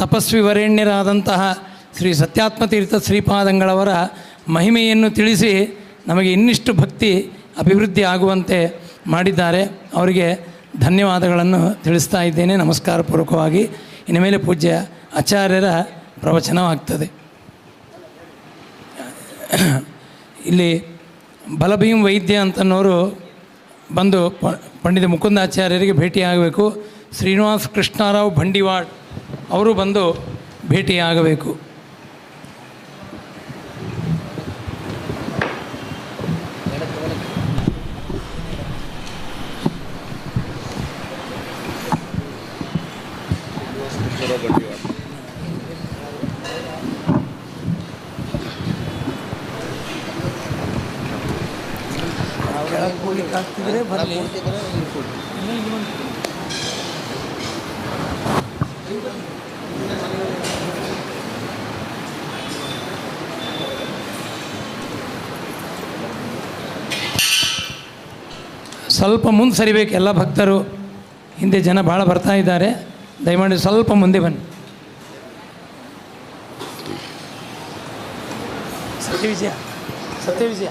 ತಪಸ್ವಿ ವರೇಣ್ಯರಾದಂತಹ ಶ್ರೀ ಸತ್ಯಾತ್ಮತೀರ್ಥ ಶ್ರೀಪಾದಂಗಳವರ ಮಹಿಮೆಯನ್ನು ತಿಳಿಸಿ ನಮಗೆ ಇನ್ನಿಷ್ಟು ಭಕ್ತಿ ಅಭಿವೃದ್ಧಿ ಆಗುವಂತೆ ಮಾಡಿದ್ದಾರೆ. ಅವರಿಗೆ ಧನ್ಯವಾದಗಳನ್ನು ತಿಳಿಸ್ತಾ ಇದ್ದೇನೆ ನಮಸ್ಕಾರ ಪೂರ್ವಕವಾಗಿ. ಇನ್ನು ಮೇಲೆ ಪೂಜ್ಯ ಆಚಾರ್ಯರ ಪ್ರವಚನವಾಗ್ತದೆ. ಇಲ್ಲಿ ಬಲಭೀಮ್ ವೈದ್ಯ ಅಂತನವರು ಬಂದು ಪಂಡಿತ ಮುಕುಂದಾಚಾರ್ಯರಿಗೆ ಭೇಟಿಯಾಗಬೇಕು. ಶ್ರೀನಿವಾಸ ಕೃಷ್ಣರಾವ್ ಬಂಡಿವಾಡ್ ಅವರು ಬಂದು ಭೇಟಿಯಾಗಬೇಕು. ಸ್ವಲ್ಪ ಮುಂದೆ ಸರಿಬೇಕು ಎಲ್ಲ ಭಕ್ತರು. ಹಿಂದೆ ಜನ ಭಾಳ ಬರ್ತಾ ಇದ್ದಾರೆ. ದಯಮಾಡಿ ಸ್ವಲ್ಪ ಮುಂದೆ ಬನ್ನಿ. ಸತ್ಯವಿಜಯ ಸತ್ಯವಿಜಯ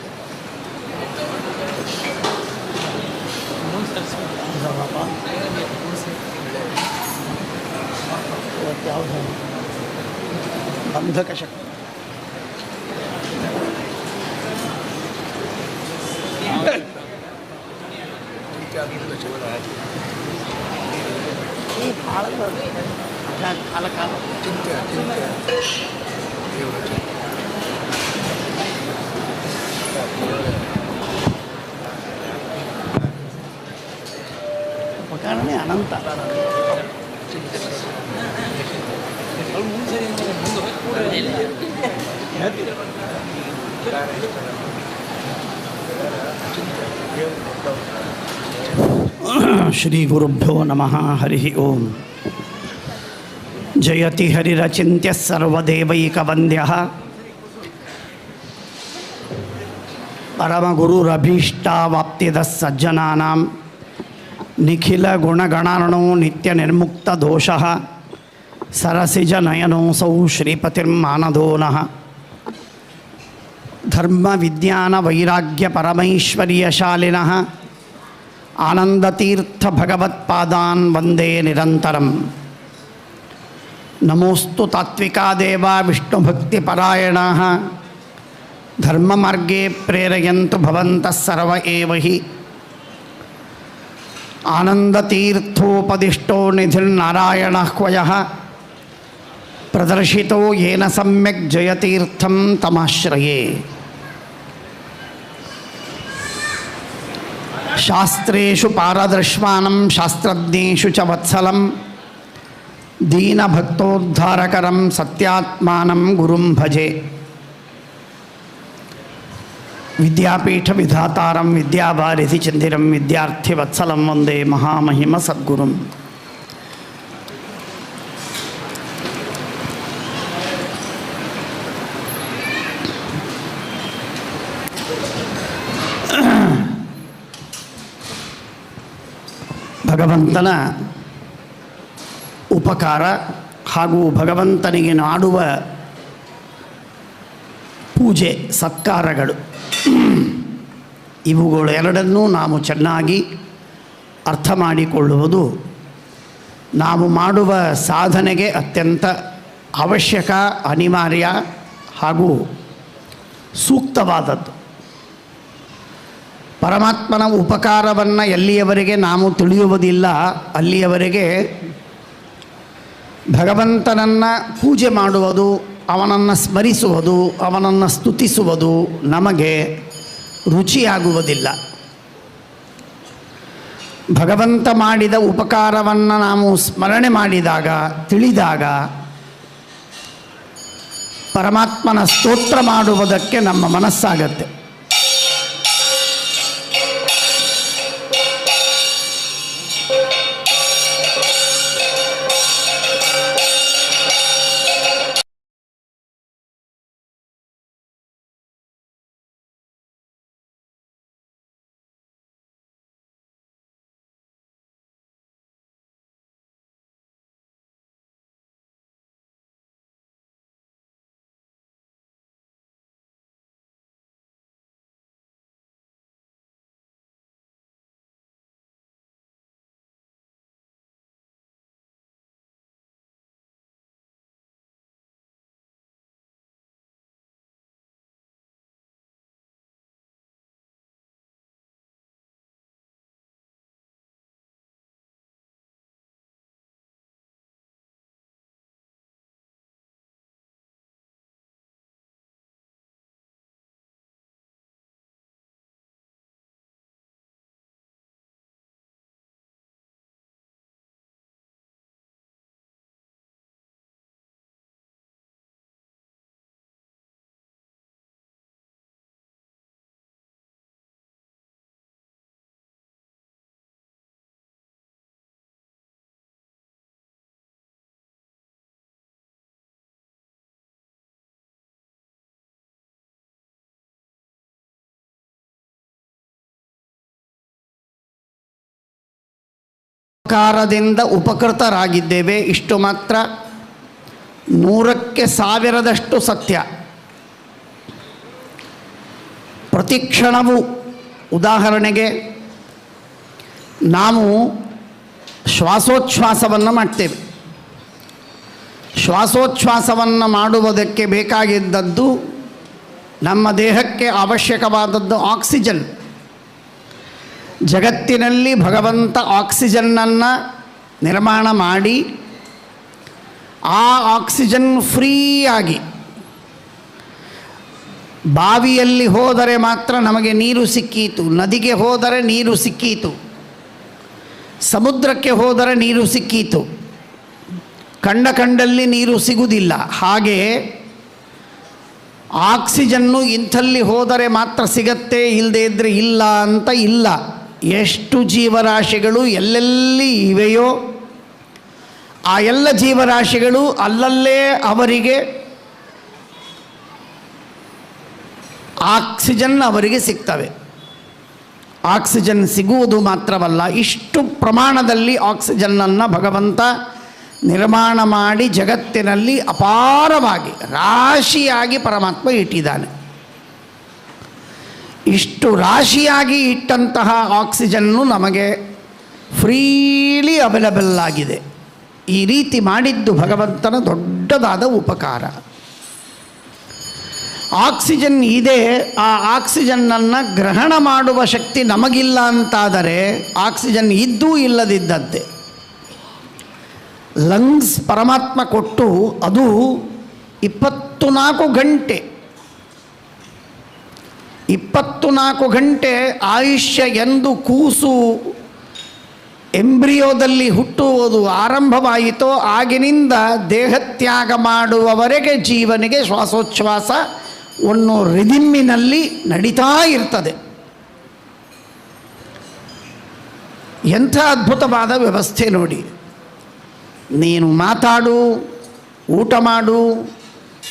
ಬಂಧಕ ಶಕ್ತಿ ಅನಂತ ಶ್ರೀ ಗುರುಭ್ಯೋ ನಮಃ. ಹರಿ ಓಂ. ಜಯತಿ ಹರಿರಚಿಂತ್ಯ ಸರ್ವದೇವೈಕವಂದ್ಯಃ ಪರಮಗುರುರಭೀಷ್ಟಾವಾಪ್ತಿದಃ ಸಜ್ಜನಾನಾಂ ನಿಖಿಲ ಗುಣಗಣಾರ್ಣೋ ನಿತ್ಯ ನಿರ್ಮುಕ್ತ ದೋಷಃ ಸರಸಿಜ ನಯನೋಸೌ ಶ್ರೀಪತಿರ್ಮಾನದೋ ನಃ. ಧರ್ಮ ವಿಜ್ಞಾನ ವೈರಾಗ್ಯ ಪರಮೈಶ್ವರ್ಯಶಾಲಿನಃ ಆನಂದತೀರ್ಥ ಭಗವತ್ಪಾದಾನ್ ವಂದೇ ನಿರಂತರಂ. ನಮೋಸ್ತು ತಾತ್ವಿಕಾ ದೇವ ವಿಷ್ಣುಭಕ್ತಿಪರಾಯಣಾಃ ಧರ್ಮಮಾರ್ಗೇ ಪ್ರೇರಯಂತು ಭವಂತಃ ಸರ್ವ ಏವ ಹಿ. ಆನಂದತೀರ್ಥೋಪದಿಷ್ಟೋ ನಿಧಿರ್ನಾರಾಯಣಃ ಕ್ವಯಃ ಪ್ರದರ್ಶಿತೋ ಯೇನ ಸಮ್ಯಕ್ ಜಯತೀರ್ಥಂ ತಮಾಶ್ರಯೇ. ಶಾಸ್ತ್ರೇಷು ಪಾರದರ್ಶ್ಮಾನಂ ಶಾಸ್ತ್ರಜ್ಞೇಷು ಚ ವತ್ಸಲಂ ದೀನಭಕ್ತೋದ್ಧಾರಕರಂ ಸತ್ಯಾತ್ಮಾನಂ ಗುರುಂ ಭಜೆ. ವಿದ್ಯಾಪೀಠ ವಿಧಾತಾರಂ ವಿದ್ಯಾವಾರಿಧಿ ಚಂದಿರಂ ವಿದ್ಯಾರ್ಥಿವತ್ಸಲಂ ವಂದೇ ಮಹಾಮಹಿಮ ಸದ್ಗುರುಂ. ಭಗವಂತನ ಉಪಕಾರ ಹಾಗೂ ಭಗವಂತನಿಗೆ ಮಾಡುವ ಪೂಜೆ ಸತ್ಕಾರಗಳು ಇವುಗಳು ಎರಡನ್ನೂ ನಾವು ಚೆನ್ನಾಗಿ ಅರ್ಥ ಮಾಡಿಕೊಳ್ಳುವುದು ನಾವು ಮಾಡುವ ಸಾಧನೆಗೆ ಅತ್ಯಂತ ಅವಶ್ಯಕ, ಅನಿವಾರ್ಯ ಹಾಗೂ ಸೂಕ್ತವಾದದ್ದು. ಪರಮಾತ್ಮನ ಉಪಕಾರವನ್ನು ಎಲ್ಲಿಯವರೆಗೆ ನಾವು ತಿಳಿಯುವುದಿಲ್ಲ ಅಲ್ಲಿಯವರೆಗೆ ಭಗವಂತನನ್ನು ಪೂಜೆ ಮಾಡುವುದು, ಅವನನ್ನು ಸ್ಮರಿಸುವುದು, ಅವನನ್ನು ಸ್ತುತಿಸುವುದು ನಮಗೆ ರುಚಿಯಾಗುವುದಿಲ್ಲ. ಭಗವಂತ ಮಾಡಿದ ಉಪಕಾರವನ್ನು ನಾವು ಸ್ಮರಣೆ ಮಾಡಿದಾಗ, ತಿಳಿದಾಗ ಪರಮಾತ್ಮನ ಸ್ತೋತ್ರ ಮಾಡುವುದಕ್ಕೆ ನಮ್ಮ ಮನಸ್ಸಾಗತ್ತೆ. ಕಾರದಿಂದ ಉಪಕೃತರಾಗಿದ್ದೇವೆ. ಇಷ್ಟು ಮಾತ್ರ 100ಕ್ಕೆ 1000ದಷ್ಟು ಸತ್ಯ. ಪ್ರತಿ ಕ್ಷಣವೂ ಉದಾಹರಣೆಗೆ ನಾವು ಶ್ವಾಸೋಚ್ಛ್ವಾಸವನ್ನು ಮಾಡ್ತೇವೆ. ಶ್ವಾಸೋಚ್ಛ್ವಾಸವನ್ನು ಮಾಡುವುದಕ್ಕೆ ಬೇಕಾಗಿದ್ದದ್ದು ನಮ್ಮ ದೇಹಕ್ಕೆ ಅವಶ್ಯಕವಾದದ್ದು ಆಕ್ಸಿಜನ್. ಜಗತ್ತಿನಲ್ಲಿ ಭಗವಂತ ಆಕ್ಸಿಜನ್ನನ್ನು ನಿರ್ಮಾಣ ಮಾಡಿ ಆ ಆಕ್ಸಿಜನ್ ಫ್ರೀಯಾಗಿ ಬಾವಿಯಲ್ಲಿ ಹೋದರೆ ಮಾತ್ರ ನಮಗೆ ನೀರು ಸಿಕ್ಕೀತು, ನದಿಗೆ ಹೋದರೆ ನೀರು ಸಿಕ್ಕೀತು, ಸಮುದ್ರಕ್ಕೆ ಹೋದರೆ ನೀರು ಸಿಕ್ಕೀತು, ಕಂಡಲ್ಲಿ ನೀರು ಸಿಗುವುದಿಲ್ಲ. ಹಾಗೆ ಆಕ್ಸಿಜನ್ನು ಇಂಥಲ್ಲಿ ಹೋದರೆ ಮಾತ್ರ ಸಿಗತ್ತೆ, ಇಲ್ಲದೇ ಇದ್ದರೆ ಇಲ್ಲ ಅಂತ ಇಲ್ಲ. ಎಷ್ಟು ಜೀವರಾಶಿಗಳು ಎಲ್ಲೆಲ್ಲಿ ಇವೆಯೋ ಆ ಎಲ್ಲ ಜೀವರಾಶಿಗಳು ಅಲ್ಲಲ್ಲೇ ಅವರಿಗೆ ಆಕ್ಸಿಜನ್ ಅವರಿಗೆ ಸಿಗ್ತವೆ. ಆಕ್ಸಿಜನ್ ಸಿಗುವುದು ಮಾತ್ರವಲ್ಲ, ಇಷ್ಟು ಪ್ರಮಾಣದಲ್ಲಿ ಆಕ್ಸಿಜನ್ನನ್ನು ಭಗವಂತ ನಿರ್ಮಾಣ ಮಾಡಿ ಜಗತ್ತಿನಲ್ಲಿ ಅಪಾರವಾಗಿ ರಾಶಿಯಾಗಿ ಪರಮಾತ್ಮ ಇಟ್ಟಿದ್ದಾನೆ. ಇಷ್ಟು ರಾಶಿಯಾಗಿ ಇಟ್ಟಂತಹ ಆಕ್ಸಿಜನ್ನು ನಮಗೆ ಫ್ರೀಲಿ ಅವೈಲಬಲ್ ಆಗಿದೆ. ಈ ರೀತಿ ಮಾಡಿದ್ದು ಭಗವಂತನ ದೊಡ್ಡದಾದ ಉಪಕಾರ. ಆಕ್ಸಿಜನ್ ಇದೆ, ಆ ಆಕ್ಸಿಜನ್ನನ್ನು ಗ್ರಹಣ ಮಾಡುವ ಶಕ್ತಿ ನಮಗಿಲ್ಲ ಅಂತಾದರೆ ಆಕ್ಸಿಜನ್ ಇದ್ದೂ ಇಲ್ಲದಿದ್ದಂತೆ. ಲಂಗ್ಸ್ ಪರಮಾತ್ಮ ಕೊಟ್ಟು ಅದು 24 ಗಂಟೆ 24 ಗಂಟೆ ಆಯುಷ್ಯ ಎಂದು ಕೂಸು ಎಂಬ್ರಿಯೋದಲ್ಲಿ ಹುಟ್ಟುವುದು ಆರಂಭವಾಯಿತೋ ಆಗಿನಿಂದ ದೇಹತ್ಯಾಗ ಮಾಡುವವರೆಗೆ ಜೀವನಿಗೆ ಶ್ವಾಸೋಚ್ಛ್ವಾಸ ಒಂದು ರಿದಿಮ್ಮಿನಲ್ಲಿ ನಡೀತಾ ಇರ್ತದೆ. ಎಂಥ ಅದ್ಭುತವಾದ ವ್ಯವಸ್ಥೆ ನೋಡಿ. ನೀನು ಮಾತಾಡು, ಊಟ ಮಾಡು,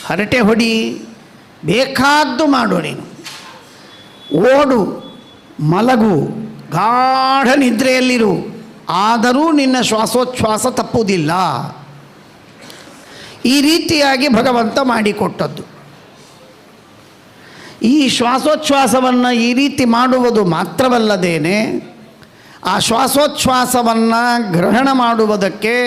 ಹರಟೆ ಹೊಡಿ, ಬೇಕಾದ್ದು ಮಾಡು, ನೀನು ಓಡು, ಮಲಗು, ಗಾಢ ನಿದ್ರೆಯಲ್ಲಿರು, ಆದರೂ ನಿನ್ನ ಶ್ವಾಸೋಚ್ಛ್ವಾಸ ತಪ್ಪುವುದಿಲ್ಲ. ಈ ರೀತಿಯಾಗಿ ಭಗವಂತ ಮಾಡಿಕೊಟ್ಟದ್ದು. ಈ ಶ್ವಾಸೋಚ್ಛ್ವಾಸವನ್ನು ಈ ರೀತಿ ಮಾಡುವುದು ಮಾತ್ರವಲ್ಲದೇನೆ ಆ ಶ್ವಾಸೋಚ್ಛ್ವಾಸವನ್ನು ಗ್ರಹಣ ಮಾಡುವುದಕ್ಕೆ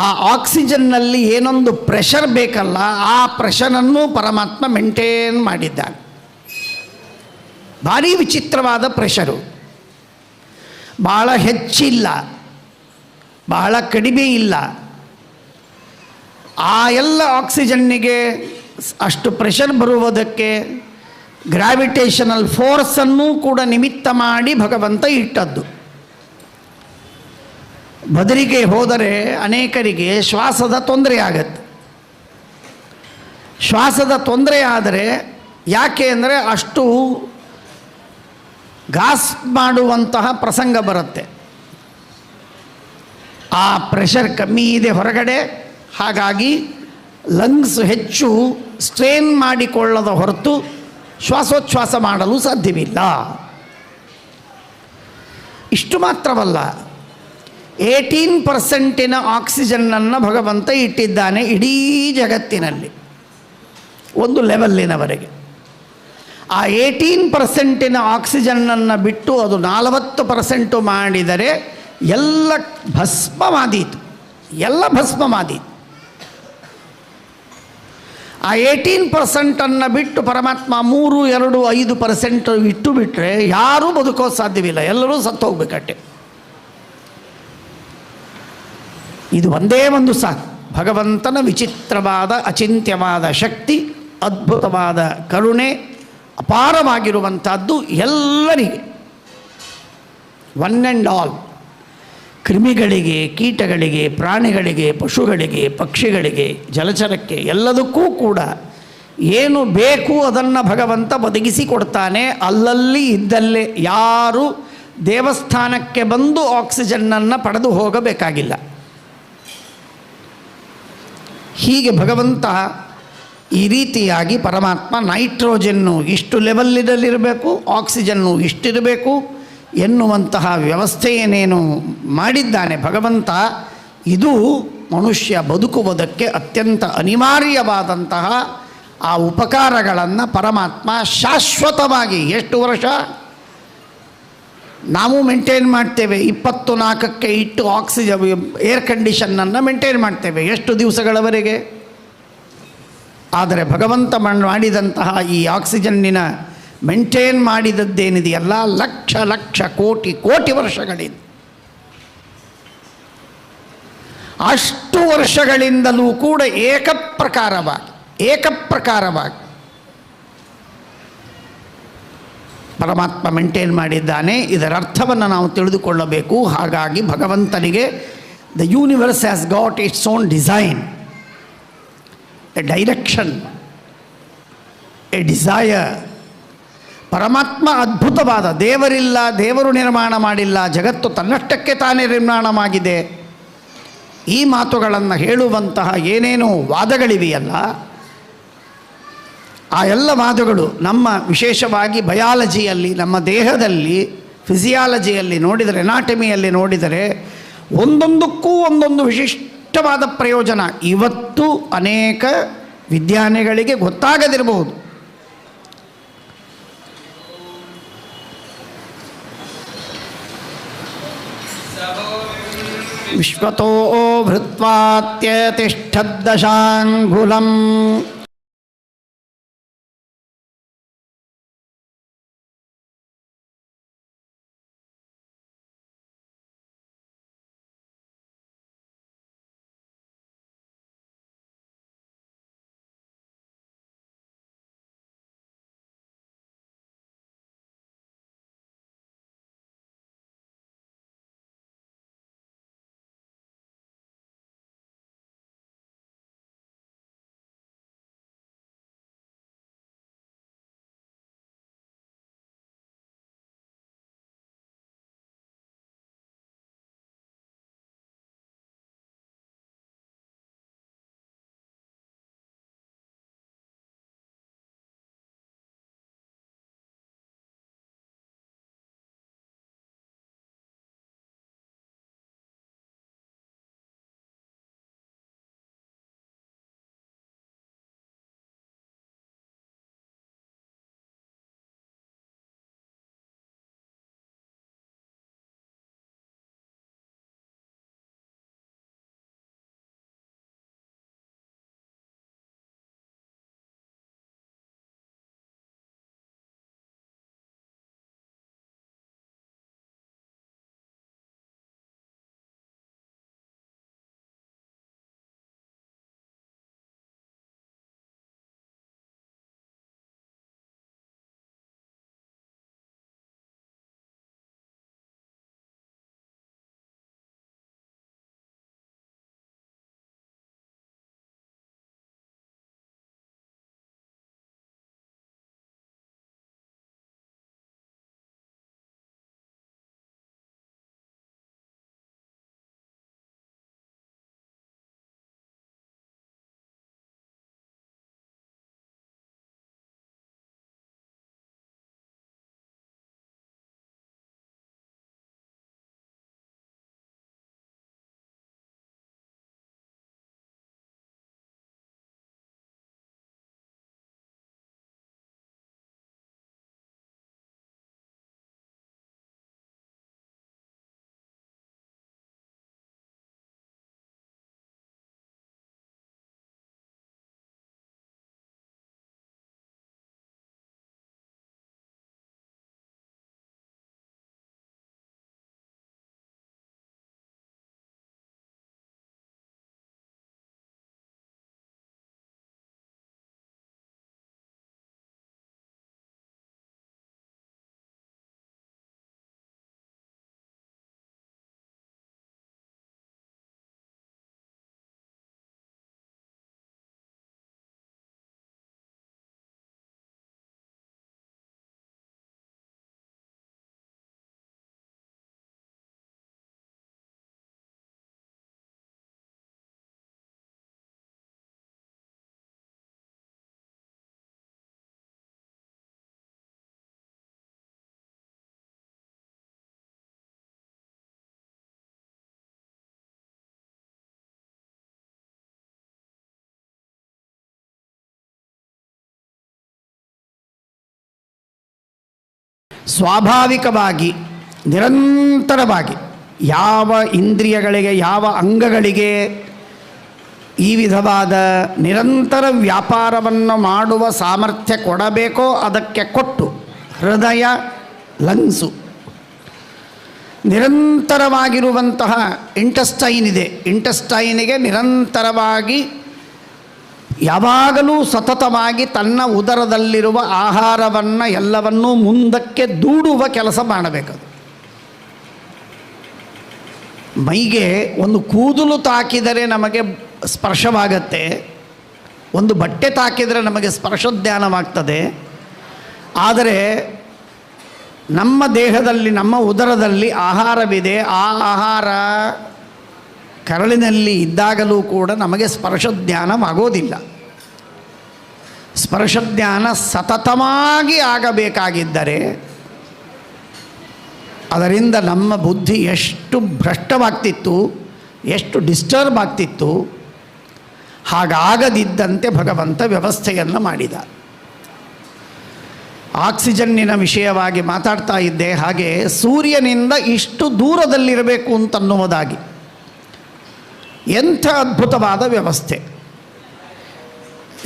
ಆ ಆಕ್ಸಿಜನ್ನಲ್ಲಿ ಏನೊಂದು ಪ್ರೆಷರ್ ಬೇಕಲ್ಲ, ಆ ಪ್ರೆಷರನ್ನು ಪರಮಾತ್ಮ ಮೇಂಟೈನ್ ಮಾಡಿದ್ದಾನೆ. ಭಾರಿ ವಿಚಿತ್ರವಾದ ಪ್ರೆಷರು. ಬಹಳ ಹೆಚ್ಚಿಲ್ಲ, ಬಹಳ ಕಡಿಮೆ ಇಲ್ಲ. ಆ ಎಲ್ಲ ಆಕ್ಸಿಜನ್ನಿಗೆ ಅಷ್ಟು ಪ್ರೆಷರ್ ಬರುವುದಕ್ಕೆ ಗ್ರಾವಿಟೇಷನಲ್ ಫೋರ್ಸನ್ನು ಕೂಡ ನಿಮಿತ್ತ ಮಾಡಿ ಭಗವಂತ ಇಟ್ಟದ್ದು. ಬದರಿಗೆ ಹೋದರೆ ಅನೇಕರಿಗೆ ಶ್ವಾಸದ ತೊಂದರೆ ಆಗತ್ತೆ. ಶ್ವಾಸದ ತೊಂದರೆ ಆದರೆ ಯಾಕೆ ಅಂದರೆ ಅಷ್ಟು ಗಾಸ್ ಮಾಡುವಂತಹ ಪ್ರಸಂಗ ಬರುತ್ತೆ. ಆ ಪ್ರೆಷರ್ ಕಮ್ಮಿ ಇದೆ ಹೊರಗಡೆ, ಹಾಗಾಗಿ ಲಂಗ್ಸ್ ಹೆಚ್ಚು ಸ್ಟ್ರೇನ್ ಮಾಡಿಕೊಳ್ಳದ ಹೊರತು ಶ್ವಾಸೋಚ್ಛ್ವಾಸ ಮಾಡಲು ಸಾಧ್ಯವಿಲ್ಲ. ಇಷ್ಟು ಮಾತ್ರವಲ್ಲ, 18% ಆಕ್ಸಿಜನ್ನನ್ನು ಭಗವಂತ ಇಟ್ಟಿದ್ದಾನೆ ಇಡೀ ಜಗತ್ತಿನಲ್ಲಿ ಒಂದು ಲೆವೆಲ್ಲಿನವರೆಗೆ. ಆ 18% ಆಕ್ಸಿಜನ್ನನ್ನು ಬಿಟ್ಟು ಅದು 40% ಮಾಡಿದರೆ ಎಲ್ಲ ಭಸ್ಮವಾದೀತು, ಎಲ್ಲ ಭಸ್ಮವಾದೀತು. ಆ 18% ಬಿಟ್ಟು ಪರಮಾತ್ಮ 3, 2, 5% ಇಟ್ಟು ಬಿಟ್ಟರೆ ಯಾರೂ ಬದುಕೋದು ಸಾಧ್ಯವಿಲ್ಲ, ಎಲ್ಲರೂ ಸತ್ತು ಹೋಗ್ಬೇಕಟ್ಟೆ. ಇದು ಒಂದೇ ಒಂದು ಸಾಕು. ಭಗವಂತನ ವಿಚಿತ್ರವಾದ ಅಚಿಂತ್ಯವಾದ ಶಕ್ತಿ, ಅದ್ಭುತವಾದ ಕರುಣೆ, ಅಪಾರವಾಗಿರುವಂಥದ್ದು ಎಲ್ಲರಿಗೆ, ಒನ್ ಆ್ಯಂಡ್ ಆಲ್. ಕ್ರಿಮಿಗಳಿಗೆ, ಕೀಟಗಳಿಗೆ, ಪ್ರಾಣಿಗಳಿಗೆ, ಪಶುಗಳಿಗೆ, ಪಕ್ಷಿಗಳಿಗೆ, ಜಲಚರಕ್ಕೆ ಎಲ್ಲದಕ್ಕೂ ಕೂಡ ಏನು ಬೇಕು ಅದನ್ನು ಭಗವಂತ ಒದಗಿಸಿ ಕೊಡ್ತಾನೆ. ಅಲ್ಲಲ್ಲಿ ಇದ್ದಲ್ಲೇ ಯಾರು ದೇವಸ್ಥಾನಕ್ಕೆ ಬಂದು ಆಕ್ಸಿಜನ್ನನ್ನು ಪಡೆದು ಹೋಗಬೇಕಾಗಿಲ್ಲ. ಹೀಗೆ ಭಗವಂತ ಈ ರೀತಿಯಾಗಿ ಪರಮಾತ್ಮ ನೈಟ್ರೋಜನ್ನು ಇಷ್ಟು ಲೆವೆಲ್ಲಿರಬೇಕು, ಆಕ್ಸಿಜನ್ನು ಇಷ್ಟಿರಬೇಕು, ಎನ್ನುವಂತಹ ವ್ಯವಸ್ಥೆಯನ್ನೇನು ಮಾಡಿದ್ದಾನೆ ಭಗವಂತ, ಇದು ಮನುಷ್ಯ ಬದುಕುವುದಕ್ಕೆ ಅತ್ಯಂತ ಅನಿವಾರ್ಯವಾದಂತಹ ಆ ಉಪಕಾರಗಳನ್ನು ಪರಮಾತ್ಮ ಶಾಶ್ವತವಾಗಿ ಎಷ್ಟು ವರ್ಷ ನಾವು ಮೇಂಟೈನ್ ಮಾಡ್ತೇವೆ, 24ಕ್ಕೆ ಇಟ್ಟು ಏರ್ ಕಂಡೀಷನ್ನನ್ನು ಮೇಂಟೈನ್ ಮಾಡ್ತೇವೆ ಎಷ್ಟು ದಿವಸಗಳವರೆಗೆ. ಆದರೆ ಭಗವಂತ ಮಾಡಿದಂತಹ ಈ ಆಕ್ಸಿಜನ್ನಿನ ಮೇಂಟೈನ್ ಮಾಡಿದದ್ದೇನಿದೆಯಲ್ಲ, ಲಕ್ಷ ಲಕ್ಷ ಕೋಟಿ ಕೋಟಿ ವರ್ಷಗಳಿಂದ, ಅಷ್ಟು ವರ್ಷಗಳಿಂದಲೂ ಕೂಡ ಏಕಪ್ರಕಾರವಾಗಿ ಪರಮಾತ್ಮ ಮೇಂಟೈನ್ ಮಾಡಿದ್ದಾನೆ. ಇದರ ಅರ್ಥವನ್ನು ನಾವು ತಿಳಿದುಕೊಳ್ಳಬೇಕು. ಹಾಗಾಗಿ ಭಗವಂತನಿಗೆ the universe has got its own design, a direction, a desire. ಪರಮಾತ್ಮ ಅದ್ಭುತವಾದ, ದೇವರಿಲ್ಲ, ದೇವರು ನಿರ್ಮಾಣ ಮಾಡಿಲ್ಲ, ಜಗತ್ತು ತನ್ನಷ್ಟಕ್ಕೆ ತಾನೇ ನಿರ್ಮಾಣವಾಗಿದೆ, ಈ ಮಾತುಗಳನ್ನು ಹೇಳುವಂತಹ ಏನೇನೋ ವಾದಗಳಿವೆಯಲ್ಲ, ಆ ಎಲ್ಲ ವಾದಗಳು ನಮ್ಮ ವಿಶೇಷವಾಗಿ ಬಯಾಲಜಿಯಲ್ಲಿ, ನಮ್ಮ ದೇಹದಲ್ಲಿ ಫಿಸಿಯಾಲಜಿಯಲ್ಲಿ ನೋಡಿದರೆ, ಎನಾಟಮಿಯಲ್ಲಿ ನೋಡಿದರೆ ಒಂದೊಂದಕ್ಕೂ ಒಂದೊಂದು ವಿಶಿಷ್ಟವಾದ ಪ್ರಯೋಜನ ಇವತ್ತು ಅನೇಕ ವಿಜ್ಞಾನಿಗಳಿಗೆ ಗೊತ್ತಾಗದಿರಬಹುದು. ವಿಶ್ವತೋ ಭೃತ್ವಾತ್ಯತಿಷ್ಠದ್ದಶಾಂಗುಲಂ ಸ್ವಾಭಾವಿಕವಾಗಿ ನಿರಂತರವಾಗಿ ಯಾವ ಇಂದ್ರಿಯಗಳಿಗೆ, ಯಾವ ಅಂಗಗಳಿಗೆ ಈ ವಿಧವಾದ ನಿರಂತರ ವ್ಯಾಪಾರವನ್ನು ಮಾಡುವ ಸಾಮರ್ಥ್ಯ ಕೊಡಬೇಕೋ ಅದಕ್ಕೆ ಕೊಟ್ಟು, ಹೃದಯ, ಲಂಗ್ಸು, ನಿರಂತರವಾಗಿರುವಂತಹ ಇಂಟೆಸ್ಟೈನ್ ಇದೆ, ಇಂಟೆಸ್ಟೈನಿಗೆ ನಿರಂತರವಾಗಿ ಯಾವಾಗಲೂ ಸತತವಾಗಿ ತನ್ನ ಉದರದಲ್ಲಿರುವ ಆಹಾರವನ್ನು ಎಲ್ಲವನ್ನೂ ಮುಂದಕ್ಕೆ ದೂಡುವ ಕೆಲಸ ಮಾಡಬೇಕದು. ಮೈಗೆ ಒಂದು ಕೂದಲು ತಾಕಿದರೆ ನಮಗೆ ಸ್ಪರ್ಶವಾಗತ್ತೆ, ಒಂದು ಬಟ್ಟೆ ತಾಕಿದರೆ ನಮಗೆ ಸ್ಪರ್ಶೋದ್ಯಾನವಾಗ್ತದೆ. ಆದರೆ ನಮ್ಮ ದೇಹದಲ್ಲಿ, ನಮ್ಮ ಉದರದಲ್ಲಿ ಆಹಾರವಿದೆ. ಆ ಆಹಾರ ಕರಳಿನಲ್ಲಿ ಇದ್ದಾಗಲೂ ಕೂಡ ನಮಗೆ ಸ್ಪರ್ಶೋದ್ಯಾನವಾಗೋದಿಲ್ಲ. ಸ್ಪರ್ಶೋದ್ಯಾನ ಸತತವಾಗಿ ಆಗಬೇಕಾಗಿದ್ದರೆ ಅದರಿಂದ ನಮ್ಮ ಬುದ್ಧಿ ಎಷ್ಟು ಭ್ರಷ್ಟವಾಗ್ತಿತ್ತು, ಎಷ್ಟು ಡಿಸ್ಟರ್ಬ್ ಆಗ್ತಿತ್ತು. ಹಾಗಾಗದಿದ್ದಂತೆ ಭಗವಂತ ವ್ಯವಸ್ಥೆಯನ್ನು ಮಾಡಿದ. ಆಕ್ಸಿಜನ್ನಿನ ವಿಷಯವಾಗಿ ಮಾತಾಡ್ತಾ ಇದ್ದೆ. ಹಾಗೆ ಸೂರ್ಯನಿಂದ ಇಷ್ಟು ದೂರದಲ್ಲಿರಬೇಕು ಅಂತನ್ನುವುದಾಗಿ ಎಂಥ ಅದ್ಭುತವಾದ ವ್ಯವಸ್ಥೆ.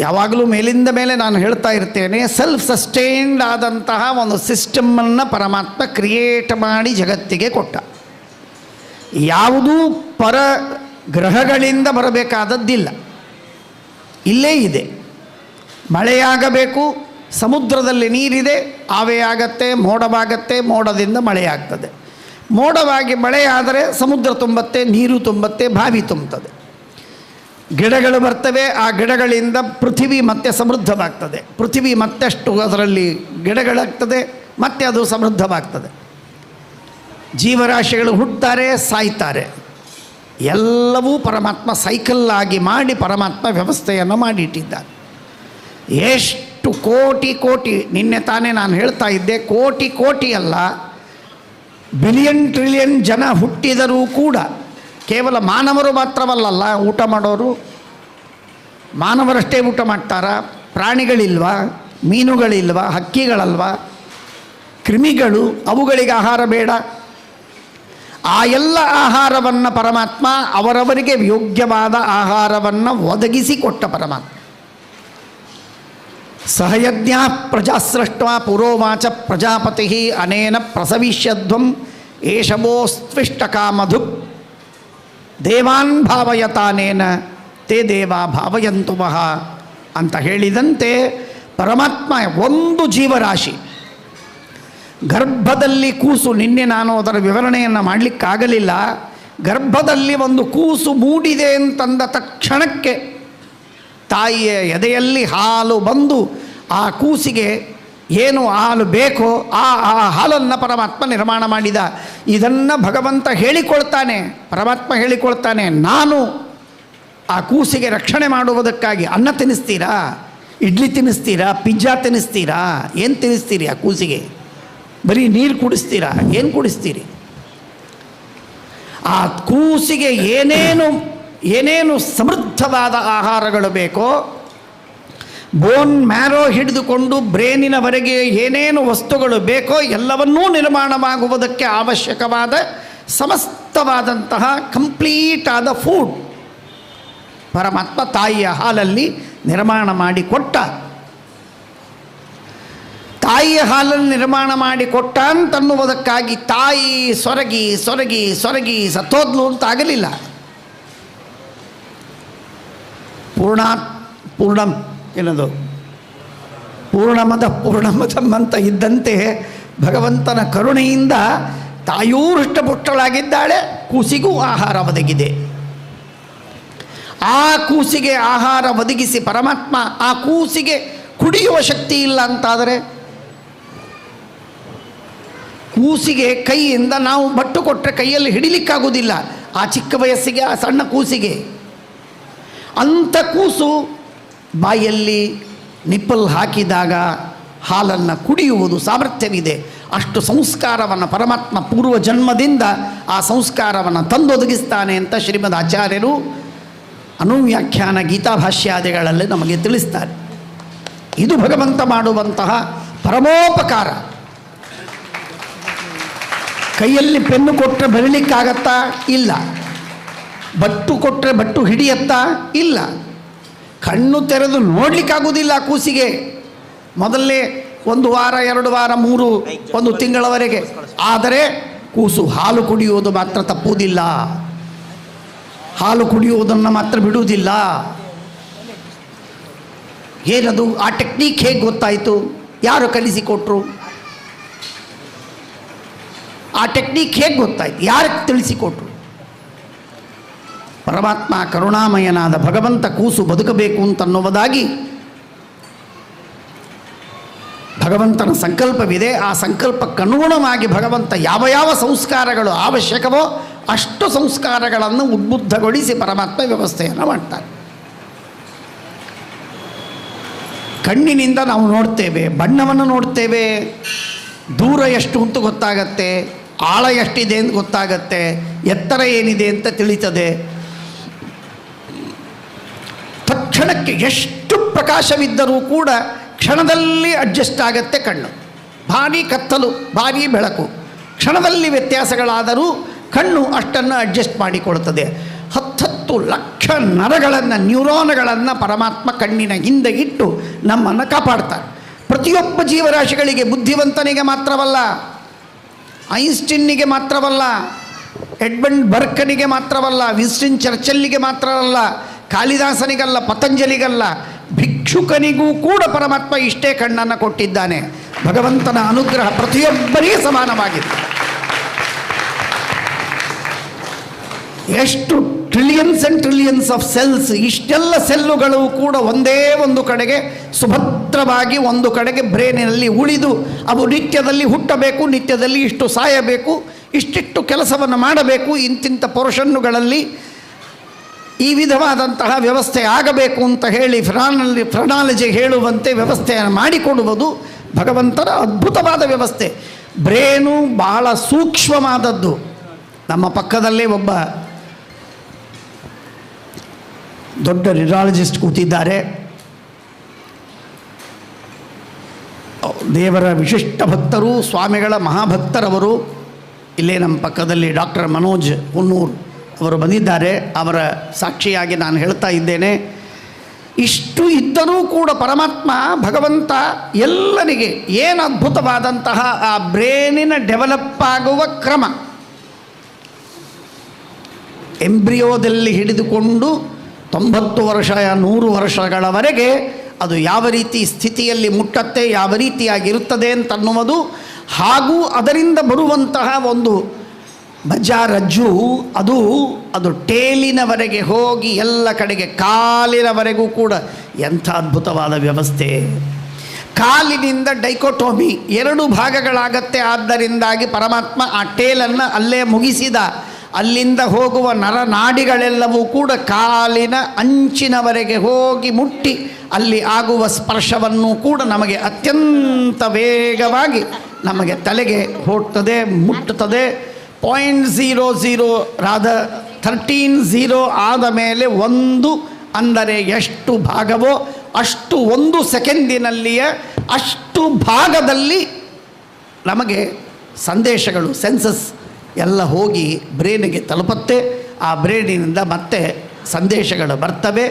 ಯಾವಾಗಲೂ ಮೇಲಿಂದ ಮೇಲೆ ನಾನು ಹೇಳ್ತಾ ಇರ್ತೇನೆ, ಸೆಲ್ಫ್ ಸಸ್ಟೈನ್ಡ್ ಆದಂತಹ ಒಂದು ಸಿಸ್ಟಮನ್ನು ಪರಮಾತ್ಮ ಕ್ರಿಯೇಟ್ ಮಾಡಿ ಜಗತ್ತಿಗೆ ಕೊಟ್ಟ. ಯಾವುದೂ ಪರ ಗ್ರಹಗಳಿಂದ ಬರಬೇಕಾದದ್ದಿಲ್ಲ, ಇಲ್ಲೇ ಇದೆ. ಮಳೆಯಾಗಬೇಕು, ಸಮುದ್ರದಲ್ಲಿ ನೀರಿದೆ, ಆವೆಯಾಗತ್ತೆ, ಮೋಡವಾಗತ್ತೆ, ಮೋಡದಿಂದ ಮಳೆಯಾಗ್ತದೆ. ಮೋಡವಾಗಿ ಮಳೆಯಾದರೆ ಸಮುದ್ರ ತುಂಬತ್ತೆ, ನೀರು ತುಂಬತ್ತೆ, ಬಾವಿ ತುಂಬುತ್ತದೆ. ಗಿಡಗಳು ಬರ್ತವೆ, ಆ ಗಿಡಗಳಿಂದ ಪೃಥ್ವಿ ಮತ್ತೆ ಸಮೃದ್ಧವಾಗ್ತದೆ. ಪೃಥ್ವಿ ಮತ್ತಷ್ಟು ಅದರಲ್ಲಿ ಗಿಡಗಳಾಗ್ತದೆ, ಮತ್ತೆ ಅದು ಸಮೃದ್ಧವಾಗ್ತದೆ. ಜೀವರಾಶಿಗಳು ಹುಟ್ಟುತ್ತಾರೆ, ಸಾಯ್ತಾರೆ. ಎಲ್ಲವೂ ಪರಮಾತ್ಮ ಸೈಕಲ್ಲಾಗಿ ಮಾಡಿ ಪರಮಾತ್ಮ ವ್ಯವಸ್ಥೆಯನ್ನು ಮಾಡಿಟ್ಟಿದ್ದಾನೆ. ಎಷ್ಟು ಕೋಟಿ ಕೋಟಿ, ನಿನ್ನೆ ತಾನೇ ನಾನು ಹೇಳ್ತಾ ಇದ್ದೆ, ಕೋಟಿ ಕೋಟಿ ಅಲ್ಲ, ಬಿಲಿಯನ್ ಟ್ರಿಲಿಯನ್ ಜನ ಹುಟ್ಟಿದರೂ ಕೂಡ ಕೇವಲ ಮಾನವರು ಮಾತ್ರವಲ್ಲ ಊಟ ಮಾಡೋರು. ಮಾನವರಷ್ಟೇ ಊಟ ಮಾಡ್ತಾರಾ? ಪ್ರಾಣಿಗಳಿಲ್ವಾ? ಮೀನುಗಳಿಲ್ವಾ? ಹಕ್ಕಿಗಳಲ್ವಾ? ಕ್ರಿಮಿಗಳು, ಅವುಗಳಿಗೆ ಆಹಾರ ಬೇಡ? ಆ ಎಲ್ಲ ಆಹಾರವನ್ನು ಪರಮಾತ್ಮ ಅವರವರಿಗೆ ಯೋಗ್ಯವಾದ ಆಹಾರವನ್ನು ಒದಗಿಸಿಕೊಟ್ಟ ಪರಮಾತ್ಮ. ಸಹಯಜ್ಞ ಪ್ರಜಾಸೃಷ್ಟ ಪುರೋವಾಚ ಪ್ರಜಾಪತಿ ಅನೇನ ಪ್ರಸವಿಷ್ಯಧ್ವಂ ಏಷವೋಸ್ತ್ವಿಷ್ಟಕಾಮಧು ದೇವಾನ್ ಭಾವಯತಾನೇನ ತೇ ದೇವ ಭಾವಯಂತು ವಹ ಅಂತ ಹೇಳಿದಂತೆ ಪರಮಾತ್ಮ ಒಂದು ಜೀವರಾಶಿ ಗರ್ಭದಲ್ಲಿ ಕೂಸು, ನಿನ್ನೆ ನಾನು ಅದರ ವಿವರಣೆಯನ್ನು ಮಾಡಲಿಕ್ಕಾಗಲಿಲ್ಲ. ಗರ್ಭದಲ್ಲಿ ಒಂದು ಕೂಸು ಮೂಡಿದೆ ಅಂತಂದ ತಕ್ಷಣಕ್ಕೆ ತಾಯಿಯ ಎದೆಯಲ್ಲಿ ಹಾಲು ಬಂದು ಆ ಕೂಸಿಗೆ ಏನು ಹಾಲು ಬೇಕೋ ಆ ಹಾಲನ್ನು ಪರಮಾತ್ಮ ನಿರ್ಮಾಣ ಮಾಡಿದ. ಇದನ್ನು ಭಗವಂತ ಹೇಳಿಕೊಳ್ತಾನೆ, ಪರಮಾತ್ಮ ಹೇಳಿಕೊಳ್ತಾನೆ. ನಾನು ಆ ಕೂಸಿಗೆ ರಕ್ಷಣೆ ಮಾಡುವುದಕ್ಕಾಗಿ ಅನ್ನ ತಿನ್ನಿಸ್ತೀರಾ, ಇಡ್ಲಿ ತಿನ್ನಿಸ್ತೀರಾ, ಪಿಜ್ಜಾ ತಿನ್ನಿಸ್ತೀರಾ? ಏನು ತಿನ್ನಿಸ್ತೀರಿ ಆ ಕೂಸಿಗೆ? ಬರೀ ನೀರು ಕುಡಿಸ್ತೀರಾ? ಏನು ಕುಡಿಸ್ತೀರಿ? ಆ ಕೂಸಿಗೆ ಏನೇನು ಸಮೃದ್ಧವಾದ ಆಹಾರಗಳು ಬೇಕೋ, ಬೋನ್ ಮ್ಯಾರೋ ಹಿಡಿದುಕೊಂಡು ಬ್ರೇನಿನವರೆಗೆ ಏನೇನು ವಸ್ತುಗಳು ಬೇಕೋ ಎಲ್ಲವನ್ನೂ ನಿರ್ಮಾಣವಾಗುವುದಕ್ಕೆ ಅವಶ್ಯಕವಾದ ಸಮಸ್ತವಾದಂತಹ ಕಂಪ್ಲೀಟ್ ಆದ ಫುಡ್ ಪರಮಾತ್ಮ ತಾಯಿಯ ಹಾಲಲ್ಲಿ ನಿರ್ಮಾಣ ಮಾಡಿಕೊಟ್ಟ. ತಾಯಿಯ ಹಾಲನ್ನು ನಿರ್ಮಾಣ ಮಾಡಿಕೊಟ್ಟ ಅಂತನ್ನುವುದಕ್ಕಾಗಿ ತಾಯಿ ಸೊರಗಿ ಸೊರಗಿ ಸೊರಗಿ ಸತ್ತೋದ್ಲು ಅಂತ ಆಗಲಿಲ್ಲ. ಏನದು ಪೂರ್ಣಮದಂ ಅಂತ ಇದ್ದಂತೆ ಭಗವಂತನ ಕರುಣೆಯಿಂದ ತಾಯೂ ಹೃಷ್ಟಪುಷ್ಟಳಾಗಿದ್ದಾಳೆ, ಕೂಸಿಗೂ ಆಹಾರ ಒದಗಿದೆ. ಆ ಕೂಸಿಗೆ ಆಹಾರ ಒದಗಿಸಿ ಪರಮಾತ್ಮ ಆ ಕೂಸಿಗೆ ಕುಡಿಯುವ ಶಕ್ತಿ ಇಲ್ಲ ಅಂತಾದರೆ, ಕೂಸಿಗೆ ಕೈಯಿಂದ ನಾವು ಬಟ್ಟು ಕೊಟ್ಟರೆ ಕೈಯಲ್ಲಿ ಹಿಡಿಲಿಕ್ಕಾಗೋದಿಲ್ಲ, ಆ ಚಿಕ್ಕ ವಯಸ್ಸಿಗೆ, ಆ ಸಣ್ಣ ಕೂಸಿಗೆ. ಅಂಥ ಕೂಸು ಬಾಯಲ್ಲಿ ನಿಪ್ಪಲ್ ಹಾಕಿದಾಗ ಹಾಲನ್ನು ಕುಡಿಯುವುದು ಸಾಮರ್ಥ್ಯವಿದೆ. ಅಷ್ಟು ಸಂಸ್ಕಾರವನ್ನು ಪರಮಾತ್ಮ ಪೂರ್ವ ಜನ್ಮದಿಂದ ಆ ಸಂಸ್ಕಾರವನ್ನು ತಂದೊದಗಿಸ್ತಾನೆ ಅಂತ ಶ್ರೀಮದ್ ಆಚಾರ್ಯರು ಅನುವ್ಯಾಖ್ಯಾನ ಗೀತಾಭಾಷ್ಯಾದಿಗಳಲ್ಲಿ ನಮಗೆ ತಿಳಿಸ್ತಾರೆ. ಇದು ಭಗವಂತ ಮಾಡುವಂತಹ ಪರಮೋಪಕಾರ. ಕೈಯಲ್ಲಿ ಪೆನ್ನು ಕೊಟ್ಟರೆ ಬರೀಲಿಕ್ಕಾಗತ್ತಾ? ಇಲ್ಲ. ಬಟ್ಟು ಕೊಟ್ಟರೆ ಬಟ್ಟು ಹಿಡಿಯತ್ತಾ? ಇಲ್ಲ. ಕಣ್ಣು ತೆರೆದು ನೋಡಲಿಕ್ಕಾಗೋದಿಲ್ಲ ಕೂಸಿಗೆ. ಮೊದಲೇ 1 ವಾರ 2 ವಾರ 3 1 ತಿಂಗಳವರೆಗೆ. ಆದರೆ ಕೂಸು ಹಾಲು ಕುಡಿಯುವುದು ಮಾತ್ರ ತಪ್ಪುವುದಿಲ್ಲ, ಹಾಲು ಕುಡಿಯುವುದನ್ನು ಮಾತ್ರ ಬಿಡುವುದಿಲ್ಲ. ಏನದು? ಆ ಟೆಕ್ನಿಕ್ ಹೇಗೆ ಗೊತ್ತಾಯಿತು? ಯಾರು ಕಲಿಸಿಕೊಟ್ರು? ಆ ಟೆಕ್ನಿಕ್ ಹೇಗೆ ಗೊತ್ತಾಯ್ತು? ಯಾರು ತಿಳಿಸಿಕೊಟ್ರು? ಪರಮಾತ್ಮ ಕರುಣಾಮಯನಾದ ಭಗವಂತ ಕೂಸು ಬದುಕಬೇಕು ಅಂತನ್ನುವುದಾಗಿ ಭಗವಂತನ ಸಂಕಲ್ಪವಿದೆ. ಆ ಸಂಕಲ್ಪಕ್ಕನುಗುಣವಾಗಿ ಭಗವಂತ ಯಾವ ಯಾವ ಸಂಸ್ಕಾರಗಳು ಅವಶ್ಯಕವೋ ಅಷ್ಟು ಸಂಸ್ಕಾರಗಳನ್ನು ಉದ್ಬುದ್ಧಗೊಳಿಸಿ ಪರಮಾತ್ಮ ವ್ಯವಸ್ಥೆಯನ್ನು ಮಾಡ್ತಾರೆ. ಕಣ್ಣಿನಿಂದ ನಾವು ನೋಡ್ತೇವೆ, ಬಣ್ಣವನ್ನು ನೋಡ್ತೇವೆ, ದೂರ ಎಷ್ಟು ಅಂತ ಗೊತ್ತಾಗತ್ತೆ, ಆಳ ಎಷ್ಟಿದೆ ಅಂತ ಗೊತ್ತಾಗತ್ತೆ, ಎತ್ತರ ಏನಿದೆ ಅಂತ ತಿಳಿತದೆ. ತಕ್ಷಣಕ್ಕೆ ಎಷ್ಟು ಪ್ರಕಾಶವಿದ್ದರೂ ಕೂಡ ಕ್ಷಣದಲ್ಲಿ ಅಡ್ಜಸ್ಟ್ ಆಗತ್ತೆ ಕಣ್ಣು. ಭಾರೀ ಕತ್ತಲು, ಭಾರೀ ಬೆಳಕು, ಕ್ಷಣದಲ್ಲಿ ವ್ಯತ್ಯಾಸಗಳಾದರೂ ಕಣ್ಣು ಅಷ್ಟನ್ನು ಅಡ್ಜಸ್ಟ್ ಮಾಡಿಕೊಳ್ತದೆ. 10 ಲಕ್ಷ ನರಗಳನ್ನು, ನ್ಯೂರಾನ್ಗಳನ್ನು ಪರಮಾತ್ಮ ಕಣ್ಣಿನ ಹಿಂದೆ ಇಟ್ಟು ನಮ್ಮನ್ನು ಕಾಪಾಡ್ತಾರೆ. ಪ್ರತಿಯೊಬ್ಬ ಜೀವರಾಶಿಗಳಿಗೆ, ಬುದ್ಧಿವಂತನಿಗೆ ಮಾತ್ರವಲ್ಲ, ಐನ್ಸ್ಟೀನ್ನಿಗೆ ಮಾತ್ರವಲ್ಲ, ಎಡ್ಮಂಡ್ ಬರ್ಕನಿಗೆ ಮಾತ್ರವಲ್ಲ, ವಿನ್ಸ್ಟನ್ ಚರ್ಚಲ್ಲಿಗೆ ಮಾತ್ರವಲ್ಲ, ಕಾಳಿದಾಸನಿಗಲ್ಲ, ಪತಂಜಲಿಗಲ್ಲ, ಭಿಕ್ಷುಕನಿಗೂ ಕೂಡ ಪರಮಾತ್ಮ ಇಷ್ಟೇ ಕಣ್ಣನ್ನು ಕೊಟ್ಟಿದ್ದಾನೆ. ಭಗವಂತನ ಅನುಗ್ರಹ ಪ್ರತಿಯೊಬ್ಬರಿಗೆ ಸಮಾನವಾಗಿದೆ. ಎಷ್ಟು trillions and trillions of cells, ಇಷ್ಟೆಲ್ಲ ಸೆಲ್ಲುಗಳು ಕೂಡ ಒಂದೇ ಒಂದು ಕಡೆಗೆ ಸುಭದ್ರವಾಗಿ ಒಂದು ಕಡೆಗೆ ಬ್ರೇನಿನಲ್ಲಿ ಉಳಿದು ಅವು ನಿತ್ಯದಲ್ಲಿ ಹುಟ್ಟಬೇಕು, ನಿತ್ಯದಲ್ಲಿ ಇಷ್ಟು ಸಾಯಬೇಕು, ಇಷ್ಟಿಷ್ಟು ಕೆಲಸವನ್ನು ಮಾಡಬೇಕು, ಇಂತಿಂಥ ಪೋರ್ಷನ್ನುಗಳಲ್ಲಿ ಈ ವಿಧವಾದಂತಹ ವ್ಯವಸ್ಥೆ ಆಗಬೇಕು ಅಂತ ಹೇಳಿ ಫ್ರನಾಲಜಿ ಹೇಳುವಂತೆ ವ್ಯವಸ್ಥೆಯನ್ನು ಮಾಡಿಕೊಡುವುದು ಭಗವಂತನ ಅದ್ಭುತವಾದ ವ್ಯವಸ್ಥೆ. ಬ್ರೇನು ಬಹಳ ಸೂಕ್ಷ್ಮವಾದದ್ದು. ನಮ್ಮ ಪಕ್ಕದಲ್ಲೇ ಒಬ್ಬ ದೊಡ್ಡ ನ್ಯೂರಾಲಜಿಸ್ಟ್ ಕೂತಿದ್ದಾರೆ. ದೇವರ ವಿಶಿಷ್ಟ ಭಕ್ತರು, ಸ್ವಾಮಿಗಳ ಮಹಾಭಕ್ತರವರು. ಇಲ್ಲೇ ನಮ್ಮ ಪಕ್ಕದಲ್ಲಿ ಡಾಕ್ಟರ್ ಮನೋಜ್ ಹುನ್ನೂರ್ ಅವರು ಬಂದಿದ್ದಾರೆ. ಅವರ ಸಾಕ್ಷಿಯಾಗಿ ನಾನು ಹೇಳ್ತಾ ಇದ್ದೇನೆ. ಇಷ್ಟು ಇದ್ದರೂ ಕೂಡ ಪರಮಾತ್ಮ ಭಗವಂತ ಎಲ್ಲರಿಗೆ ಏನು ಅದ್ಭುತವಾದಂತಹ ಆ ಬ್ರೇನಿನ ಡೆವಲಪ್ ಆಗುವ ಕ್ರಮ, ಎಂಬ್ರಿಯೋದಲ್ಲಿ ಹಿಡಿದುಕೊಂಡು 90 ವರ್ಷ 100 ವರ್ಷಗಳವರೆಗೆ ಅದು ಯಾವ ರೀತಿ ಸ್ಥಿತಿಯಲ್ಲಿ ಮುಟ್ಟತ್ತೆ, ಯಾವ ರೀತಿಯಾಗಿರುತ್ತದೆ ಅಂತನ್ನುವುದು, ಹಾಗೂ ಅದರಿಂದ ಬರುವಂತಹ ಒಂದು ಮಜ್ಜಾರಜ್ಜು ಅದು ಟೇಲಿನವರೆಗೆ ಹೋಗಿ ಎಲ್ಲ ಕಡೆಗೆ ಕಾಲಿನವರೆಗೂ ಕೂಡ ಎಂಥ ಅದ್ಭುತವಾದ ವ್ಯವಸ್ಥೆ. ಕಾಲಿನಿಂದ ಡೈಕೋಟೋಮಿ 2 ಭಾಗಗಳಾಗತ್ತೆ. ಆದ್ದರಿಂದಾಗಿ ಪರಮಾತ್ಮ ಆ ಟೇಲನ್ನು ಅಲ್ಲೇ ಮುಗಿಸಿದ. ಅಲ್ಲಿಂದ ಹೋಗುವ ನರನಾಡಿಗಳೆಲ್ಲವೂ ಕೂಡ ಕಾಲಿನ ಅಂಚಿನವರೆಗೆ ಹೋಗಿ ಮುಟ್ಟಿ ಅಲ್ಲಿ ಆಗುವ ಸ್ಪರ್ಶವನ್ನು ಕೂಡ ನಮಗೆ ಅತ್ಯಂತ ವೇಗವಾಗಿ ನಮಗೆ ತಲೆಗೆ ಹೋಗ್ತದೆ, ಮುಟ್ಟುತ್ತದೆ. 0.00 ರಾದ 13 ಆದ ಮೇಲೆ 1 ಅಂದರೆ ಎಷ್ಟು ಭಾಗವೋ ಅಷ್ಟು 1 ಸೆಕೆಂಡಿನಲ್ಲಿಯೇ ಅಷ್ಟು ಭಾಗದಲ್ಲಿ ನಮಗೆ ಸಂದೇಶಗಳು, ಸೆನ್ಸಸ್ ಎಲ್ಲ ಹೋಗಿ ಬ್ರೇನಿಗೆ ತಲುಪುತ್ತೆ. ಆ ಬ್ರೇನಿನಿಂದ ಮತ್ತೆ ಸಂದೇಶಗಳು ಬರ್ತವೆ,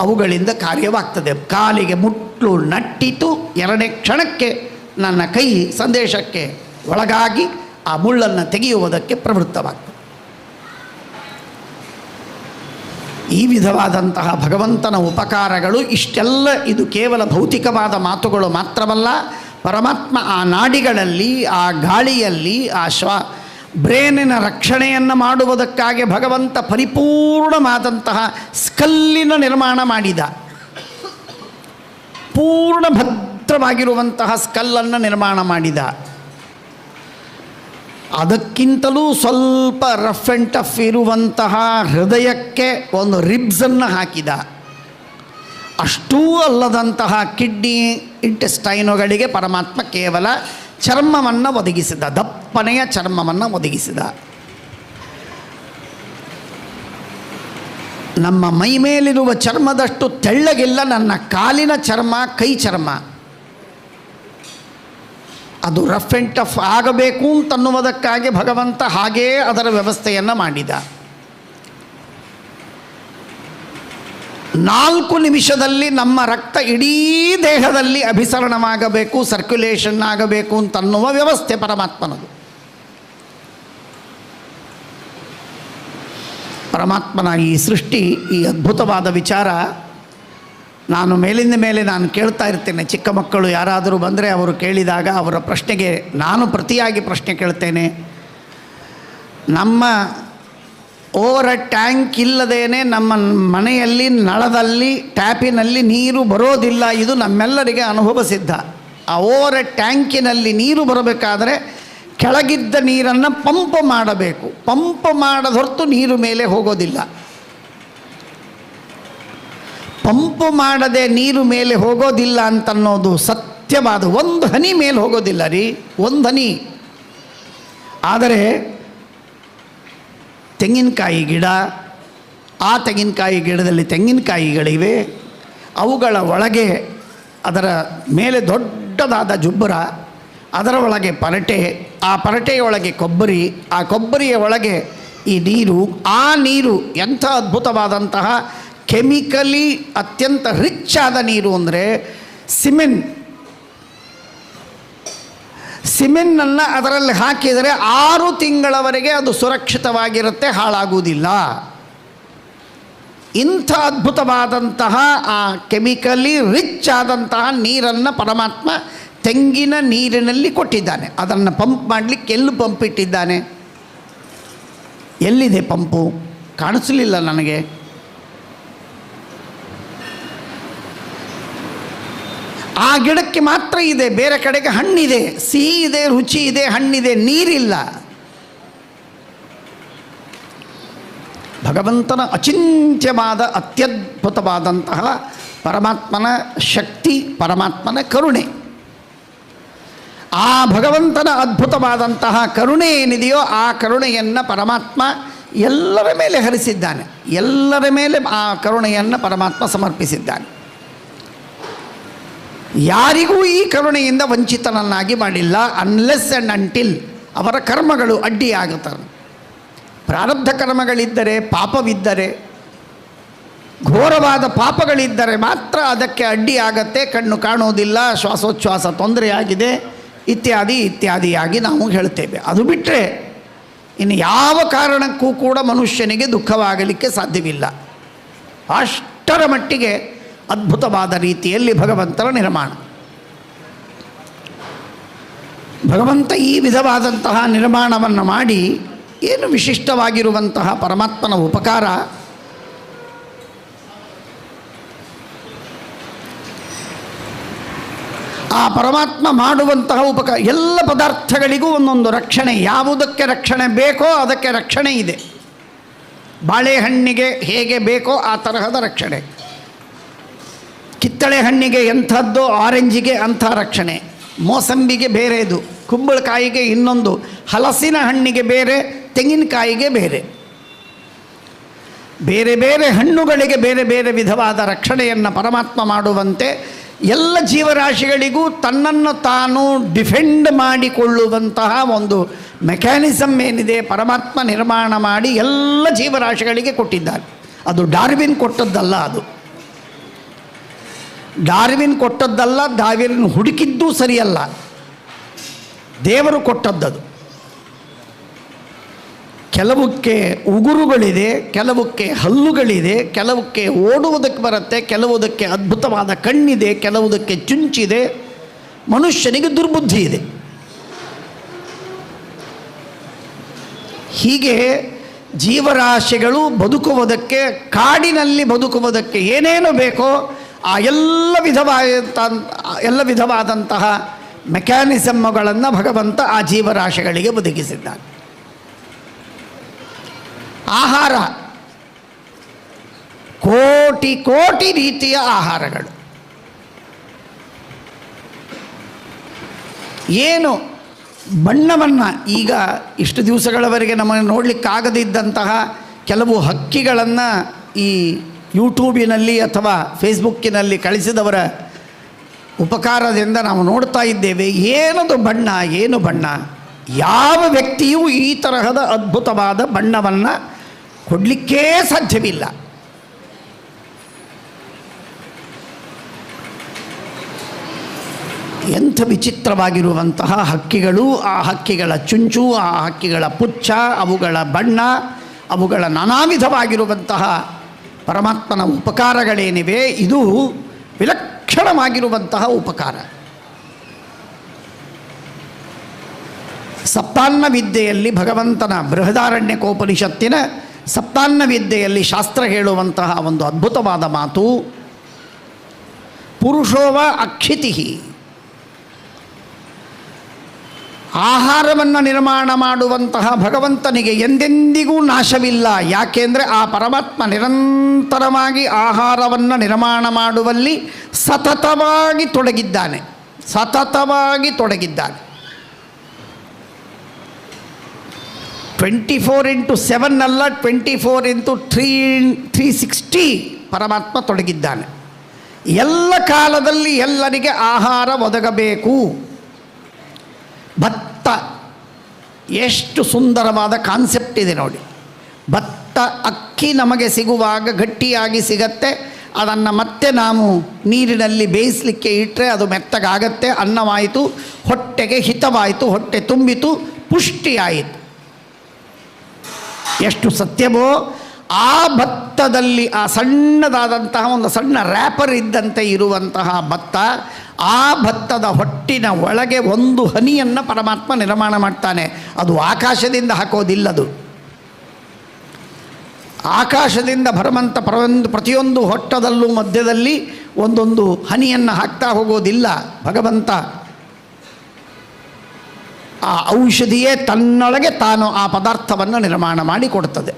ಅವುಗಳಿಂದ ಕಾರ್ಯವಾಗ್ತದೆ. ಕಾಲಿಗೆ ಮುಟ್ಲು ನಟ್ಟಿತು, 2ನೇ ಕ್ಷಣಕ್ಕೆ ನನ್ನ ಕೈ ಸಂದೇಶಕ್ಕೆ ಒಳಗಾಗಿ ಆ ಮುಳ್ಳನ್ನು ತೆಗೆಯುವುದಕ್ಕೆ ಪ್ರವೃತ್ತವಾಗ್ತದೆ. ಈ ವಿಧವಾದಂತಹ ಭಗವಂತನ ಉಪಕಾರಗಳು ಇಷ್ಟೆಲ್ಲ. ಇದು ಕೇವಲ ಭೌತಿಕವಾದ ಮಾತುಗಳು ಮಾತ್ರವಲ್ಲ. ಪರಮಾತ್ಮ ಆ ನಾಡಿಗಳಲ್ಲಿ, ಆ ಗಾಳಿಯಲ್ಲಿ, ಆ ಬ್ರೇನಿನ ರಕ್ಷಣೆಯನ್ನು ಮಾಡುವುದಕ್ಕಾಗಿ ಭಗವಂತ ಪರಿಪೂರ್ಣವಾದಂತಹ ಸ್ಕಲ್ಲಿನ ನಿರ್ಮಾಣ ಮಾಡಿದ. ಪೂರ್ಣ ಭದ್ರವಾಗಿರುವಂತಹ ಸ್ಕಲ್ಲನ್ನು ನಿರ್ಮಾಣ ಮಾಡಿದ. ಅದಕ್ಕಿಂತಲೂ ಸ್ವಲ್ಪ ರಫ್ ಆ್ಯಂಡ್ ಟಫ್ ಇರುವಂತಹ ಹೃದಯಕ್ಕೆ ಒಂದು ರಿಬ್ಸನ್ನು ಹಾಕಿದ. ಅಷ್ಟೂ ಅಲ್ಲದಂತಹ ಕಿಡ್ನಿ, ಇಂಟೆಸ್ಟೈನುಗಳಿಗೆ ಪರಮಾತ್ಮ ಕೇವಲ ಚರ್ಮವನ್ನು ಒದಗಿಸಿದ, ದಪ್ಪನೆಯ ಚರ್ಮವನ್ನು ಒದಗಿಸಿದ. ನಮ್ಮ ಮೈ ಮೇಲಿರುವ ಚರ್ಮದಷ್ಟು ತೆಳ್ಳಗಿಲ್ಲ ನನ್ನ ಕಾಲಿನ ಚರ್ಮ, ಕೈ ಚರ್ಮ. ಅದು ರಫ್ ಆ್ಯಂಡ್ ಟಫ್ ಆಗಬೇಕು ಅಂತನ್ನುವುದಕ್ಕಾಗಿ ಭಗವಂತ ಹಾಗೇ ಅದರ ವ್ಯವಸ್ಥೆಯನ್ನು ಮಾಡಿದ. 4 ನಿಮಿಷದಲ್ಲಿ ನಮ್ಮ ರಕ್ತ ಇಡೀ ದೇಹದಲ್ಲಿ ಅಭಿಸರಣವಾಗಬೇಕು, ಸರ್ಕ್ಯುಲೇಷನ್ ಆಗಬೇಕು ಅಂತನ್ನುವ ವ್ಯವಸ್ಥೆ ಪರಮಾತ್ಮನದು. ಪರಮಾತ್ಮನ ಈ ಸೃಷ್ಟಿ, ಈ ಅದ್ಭುತವಾದ ವಿಚಾರ ನಾನು ಮೇಲಿಂದ ಮೇಲೆ ನಾನು ಕೇಳ್ತಾ ಇರ್ತೇನೆ. ಚಿಕ್ಕ ಮಕ್ಕಳು ಯಾರಾದರೂ ಬಂದರೆ ಅವರು ಕೇಳಿದಾಗ ಅವರ ಪ್ರಶ್ನೆಗೆ ನಾನು ಪ್ರತಿಯಾಗಿ ಪ್ರಶ್ನೆ ಕೇಳ್ತೇನೆ. ನಮ್ಮ ಓವರ ಟ್ಯಾಂಕ್ ಇಲ್ಲದೇನೆ ನಮ್ಮ ಮನೆಯಲ್ಲಿ ನಳದಲ್ಲಿ ಟ್ಯಾಪಿನಲ್ಲಿ ನೀರು ಬರೋದಿಲ್ಲ, ಇದು ನಮ್ಮೆಲ್ಲರಿಗೆ ಅನುಭವ ಸಿದ್ಧ. ಆ ಓವರ ಟ್ಯಾಂಕಿನಲ್ಲಿ ನೀರು ಬರಬೇಕಾದರೆ ಕೆಳಗಿದ್ದ ನೀರನ್ನು ಪಂಪ್ ಮಾಡಬೇಕು. ಪಂಪ್ ಮಾಡದ ಹೊರತು ನೀರು ಮೇಲೆ ಹೋಗೋದಿಲ್ಲ. ಪಂಪು ಮಾಡದೆ ನೀರು ಮೇಲೆ ಹೋಗೋದಿಲ್ಲ ಅಂತನ್ನೋದು ಸತ್ಯವಾದ. ಒಂದು ಹನಿ ಮೇಲೆ ಹೋಗೋದಿಲ್ಲ ರೀ, ಒಂದು ಹನಿ. ಆದರೆ ತೆಂಗಿನಕಾಯಿ ಗಿಡ, ಆ ತೆಂಗಿನಕಾಯಿ ಗಿಡದಲ್ಲಿ ತೆಂಗಿನಕಾಯಿಗಳಿವೆ, ಅವುಗಳ ಒಳಗೆ ಅದರ ಮೇಲೆ ದೊಡ್ಡದಾದ ಜುಬ್ಬರ, ಅದರ ಒಳಗೆ ಪರಟೆ, ಆ ಪರಟೆಯ ಒಳಗೆ ಕೊಬ್ಬರಿ, ಆ ಕೊಬ್ಬರಿಯ ಒಳಗೆ ಈ ನೀರು. ಆ ನೀರು ಎಂಥ ಅದ್ಭುತವಾದಂತಹ ಕೆಮಿಕಲಿ ಅತ್ಯಂತ ರಿಚ್ ಆದ ನೀರು ಅಂದರೆ ಸಿಮೆನ್ನನ್ನು ಅದರಲ್ಲಿ ಹಾಕಿದರೆ 6 ತಿಂಗಳವರೆಗೆ ಅದು ಸುರಕ್ಷಿತವಾಗಿರುತ್ತೆ, ಹಾಳಾಗುವುದಿಲ್ಲ. ಇಂಥ ಅದ್ಭುತವಾದಂತಹ ಆ ಕೆಮಿಕಲಿ ರಿಚ್ ಆದಂತಹ ನೀರನ್ನು ಪರಮಾತ್ಮ ತೆಂಗಿನ ನೀರಿನಲ್ಲಿ ಕೊಟ್ಟಿದ್ದಾನೆ. ಅದನ್ನು ಪಂಪ್ ಮಾಡಲಿಕ್ಕೆ ಎಲ್ಲಿ ಪಂಪ್ ಇಟ್ಟಿದ್ದಾನೆ? ಎಲ್ಲಿದೆ ಪಂಪು? ಕಾಣಿಸಲಿಲ್ಲ ನನಗೆ. ಆ ಗಿಡಕ್ಕೆ ಮಾತ್ರ ಇದೆ, ಬೇರೆ ಕಡೆಗೆ ಹಣ್ಣಿದೆ, ಸಿಹಿ ಇದೆ, ರುಚಿ ಇದೆ, ಹಣ್ಣಿದೆ, ನೀರಿಲ್ಲ. ಭಗವಂತನ ಅಚಿಂತ್ಯವಾದ ಅತ್ಯದ್ಭುತವಾದಂತಹ ಪರಮಾತ್ಮನ ಶಕ್ತಿ, ಪರಮಾತ್ಮನ ಕರುಣೆ. ಆ ಭಗವಂತನ ಅದ್ಭುತವಾದಂತಹ ಕರುಣೆ ಏನಿದೆಯೋ ಆ ಕರುಣೆಯನ್ನು ಪರಮಾತ್ಮ ಎಲ್ಲರ ಮೇಲೆ ಹರಿಸಿದ್ದಾನೆ. ಎಲ್ಲರ ಮೇಲೆ ಆ ಕರುಣೆಯನ್ನು ಪರಮಾತ್ಮ ಸಮರ್ಪಿಸಿದ್ದಾನೆ. ಯಾರಿಗೂ ಈ ಕರುಣೆಯಿಂದ ವಂಚಿತನನ್ನಾಗಿ ಮಾಡಿಲ್ಲ. ಅನ್ಲೆಸ್ ಆ್ಯಂಡ್ ಅಂಟಿಲ್ ಅವರ ಕರ್ಮಗಳು ಅಡ್ಡಿಯಾಗುತ್ತವೆ. ಪ್ರಾರಬ್ಧ ಕರ್ಮಗಳಿದ್ದರೆ, ಪಾಪವಿದ್ದರೆ, ಘೋರವಾದ ಪಾಪಗಳಿದ್ದರೆ ಮಾತ್ರ ಅದಕ್ಕೆ ಅಡ್ಡಿಯಾಗತ್ತೆ. ಕಣ್ಣು ಕಾಣೋದಿಲ್ಲ, ಶ್ವಾಸೋಚ್ಛ್ವಾಸ ತೊಂದರೆಯಾಗಿದೆ, ಇತ್ಯಾದಿಯಾಗಿ ನಾವು ಹೇಳ್ತೇವೆ. ಅದು ಬಿಟ್ಟರೆ ಇನ್ನು ಯಾವ ಕಾರಣಕ್ಕೂ ಕೂಡ ಮನುಷ್ಯನಿಗೆ ದುಃಖವಾಗಲಿಕ್ಕೆ ಸಾಧ್ಯವಿಲ್ಲ. ಅಷ್ಟರ ಮಟ್ಟಿಗೆ ಅದ್ಭುತವಾದ ರೀತಿಯಲ್ಲಿ ಭಗವಂತನ ನಿರ್ಮಾಣ. ಭಗವಂತ ಈ ವಿಧವಾದಂತಹ ನಿರ್ಮಾಣವನ್ನು ಮಾಡಿ ಏನು ವಿಶಿಷ್ಟವಾಗಿರುವಂತಹ ಪರಮಾತ್ಮನ ಉಪಕಾರ. ಆ ಪರಮಾತ್ಮ ಮಾಡುವಂತಹ ಉಪಕಾರ, ಎಲ್ಲ ಪದಾರ್ಥಗಳಿಗೂ ಒಂದೊಂದು ರಕ್ಷಣೆ. ಯಾವುದಕ್ಕೆ ರಕ್ಷಣೆ ಬೇಕೋ ಅದಕ್ಕೆ ರಕ್ಷಣೆ ಇದೆ. ಬಾಳೆಹಣ್ಣಿಗೆ ಹೇಗೆ ಬೇಕೋ ಆ ತರಹದ ರಕ್ಷಣೆ, ಕಿತ್ತಳೆ ಹಣ್ಣಿಗೆ ಎಂಥದ್ದು, ಆರೆಂಜಿಗೆ ಅಂಥ ರಕ್ಷಣೆ, ಮೋಸಂಬಿಗೆ ಬೇರೆದು, ಕುಂಬಳಕಾಯಿಗೆ ಇನ್ನೊಂದು, ಹಲಸಿನ ಹಣ್ಣಿಗೆ ಬೇರೆ, ತೆಂಗಿನಕಾಯಿಗೆ ಬೇರೆ, ಬೇರೆ ಬೇರೆ ಹಣ್ಣುಗಳಿಗೆ ಬೇರೆ ಬೇರೆ ವಿಧವಾದ ರಕ್ಷಣೆಯನ್ನು ಪರಮಾತ್ಮ ಮಾಡುವಂತೆ ಎಲ್ಲ ಜೀವರಾಶಿಗಳಿಗೂ ತನ್ನನ್ನು ತಾನು ಡಿಫೆಂಡ್ ಮಾಡಿಕೊಳ್ಳುವಂತಹ ಒಂದು ಮೆಕ್ಯಾನಿಸಮ್ ಏನಿದೆ ಪರಮಾತ್ಮ ನಿರ್ಮಾಣ ಮಾಡಿ ಎಲ್ಲ ಜೀವರಾಶಿಗಳಿಗೆ ಕೊಟ್ಟಿದ್ದಾನೆ. ಅದು ಡಾರ್ವಿನ್ ಕೊಟ್ಟದ್ದಲ್ಲ, ಅದು ಡಾರ್ವಿನ್ ಕೊಟ್ಟದ್ದಲ್ಲ, ಡಾರ್ವಿನ್ ಹುಡುಕಿದ್ದೂ ಸರಿಯಲ್ಲ, ದೇವರು ಕೊಟ್ಟದ್ದದು. ಕೆಲವಕ್ಕೆ ಉಗುರುಗಳಿದೆ, ಕೆಲವಕ್ಕೆ ಹಲ್ಲುಗಳಿದೆ, ಕೆಲವಕ್ಕೆ ಓಡುವುದಕ್ಕೆ ಬರುತ್ತೆ, ಕೆಲವುದಕ್ಕೆ ಅದ್ಭುತವಾದ ಕಣ್ಣಿದೆ, ಕೆಲವುದಕ್ಕೆ ಚುಂಚಿದೆ, ಮನುಷ್ಯನಿಗೆ ದುರ್ಬುದ್ಧಿ ಇದೆ. ಹೀಗೆ ಜೀವರಾಶಿಗಳು ಬದುಕುವುದಕ್ಕೆ, ಕಾಡಿನಲ್ಲಿ ಬದುಕುವುದಕ್ಕೆ ಏನೇನು ಬೇಕೋ ಆ ಎಲ್ಲ ವಿಧವಾದಂತಹ ಮೆಕ್ಯಾನಿಸಮ್ಗಳನ್ನು ಭಗವಂತ ಆ ಜೀವರಾಶಿಗಳಿಗೆ ಒದಗಿಸಿದ್ದಾನೆ. ಆಹಾರ, ಕೋಟಿ ಕೋಟಿ ರೀತಿಯ ಆಹಾರಗಳು. ಏನು ಬಣ್ಣವನ್ನು, ಈಗ ಇಷ್ಟು ದಿವಸಗಳವರೆಗೆ ನಮ್ಮನ್ನು ನೋಡಲಿಕ್ಕಾಗದಿದ್ದಂತಹ ಕೆಲವು ಹಕ್ಕಿಗಳನ್ನು ಈ ಯೂಟ್ಯೂಬಿನಲ್ಲಿ ಅಥವಾ ಫೇಸ್ಬುಕ್ಕಿನಲ್ಲಿ ಕಳಿಸಿದವರ ಉಪಕಾರದಿಂದ ನಾವು ನೋಡ್ತಾ ಇದ್ದೇವೆ. ಏನದು ಬಣ್ಣ, ಏನು ಬಣ್ಣ? ಯಾವ ವ್ಯಕ್ತಿಯೂ ಈ ತರಹದ ಅದ್ಭುತವಾದ ಬಣ್ಣವನ್ನು ಕೊಡಲಿಕ್ಕೇ ಸಾಧ್ಯವಿಲ್ಲ. ಎಂಥ ವಿಚಿತ್ರವಾಗಿರುವಂತಹ ಹಕ್ಕಿಗಳು, ಆ ಹಕ್ಕಿಗಳ ಚುಂಚು, ಆ ಹಕ್ಕಿಗಳ ಪುಚ್ಛ, ಅವುಗಳ ಬಣ್ಣ, ಅವುಗಳ ನಾನಾ ವಿಧವಾಗಿರುವಂತಹ ಪರಮಾತ್ಮನ ಉಪಕಾರಗಳೇನಿವೆ, ಇದು ವಿಲಕ್ಷಣವಾಗಿರುವಂತಹ ಉಪಕಾರ. ಸಪ್ತಾನ್ನ ವಿದ್ಯೆಯಲ್ಲಿ ಭಗವಂತನ ಬೃಹದಾರಣ್ಯಕೋಪನಿಷತ್ತಿನ ಸಪ್ತಾನ್ನ ವಿದ್ಯೆಯಲ್ಲಿ ಶಾಸ್ತ್ರ ಹೇಳುವಂತಹ ಒಂದು ಅದ್ಭುತವಾದ ಮಾತು, ಪುರುಷೋವ ಅಕ್ಷಿತಿ. ಆಹಾರವನ್ನು ನಿರ್ಮಾಣ ಮಾಡುವಂತಹ ಭಗವಂತನಿಗೆ ಎಂದೆಂದಿಗೂ ನಾಶವಿಲ್ಲ. ಯಾಕೆಂದರೆ ಆ ಪರಮಾತ್ಮ ನಿರಂತರವಾಗಿ ಆಹಾರವನ್ನು ನಿರ್ಮಾಣ ಮಾಡುವಲ್ಲಿ ಸತತವಾಗಿ ತೊಡಗಿದ್ದಾನೆ. 24x7 ಅಲ್ಲ, 24x360 ಪರಮಾತ್ಮ ತೊಡಗಿದ್ದಾನೆ. ಎಲ್ಲ ಕಾಲದಲ್ಲಿ ಎಲ್ಲರಿಗೆ ಆಹಾರ ಒದಗಬೇಕು. ಭತ್ತ, ಎಷ್ಟು ಸುಂದರವಾದ ಕಾನ್ಸೆಪ್ಟ್ ಇದೆ ನೋಡಿ. ಭತ್ತ, ಅಕ್ಕಿ ನಮಗೆ ಸಿಗುವಾಗ ಗಟ್ಟಿಯಾಗಿ ಸಿಗತ್ತೆ. ಅದನ್ನು ಮತ್ತೆ ನಾವು ನೀರಿನಲ್ಲಿ ಬೇಯಿಸಲಿಕ್ಕೆ ಇಟ್ಟರೆ ಅದು ಮೆತ್ತಗಾಗತ್ತೆ. ಅನ್ನವಾಯಿತು, ಹೊಟ್ಟೆಗೆ ಹಿತವಾಯಿತು, ಹೊಟ್ಟೆ ತುಂಬಿತು, ಪುಷ್ಟಿಯಾಯಿತು. ಎಷ್ಟು ಸತ್ಯವೋ ಆ ಭತ್ತದಲ್ಲಿ ಆ ಸಣ್ಣದಾದಂತಹ ಒಂದು ಸಣ್ಣ ರ್ಯಾಪರ್ ಇದ್ದಂತೆ ಇರುವಂತಹ ಭತ್ತ, ಆ ಭತ್ತದ ಹೊಟ್ಟಿನ ಒಳಗೆ ಒಂದು ಹನಿಯನ್ನು ಪರಮಾತ್ಮ ನಿರ್ಮಾಣ ಮಾಡ್ತಾನೆ. ಅದು ಆಕಾಶದಿಂದ ಹಾಕೋದಿಲ್ಲದು. ಆಕಾಶದಿಂದ ಭರಮಂತ ಪ್ರತಿಯೊಂದು ಹೊಟ್ಟದಲ್ಲೂ ಮಧ್ಯದಲ್ಲಿ ಒಂದೊಂದು ಹನಿಯನ್ನು ಹಾಕ್ತಾ ಹೋಗೋದಿಲ್ಲ. ಭಗವಂತ ಆ ಔಷಧಿಯೇ ತನ್ನೊಳಗೆ ತಾನು ಆ ಪದಾರ್ಥವನ್ನು ನಿರ್ಮಾಣ ಮಾಡಿ ಕೊಡ್ತದೆ.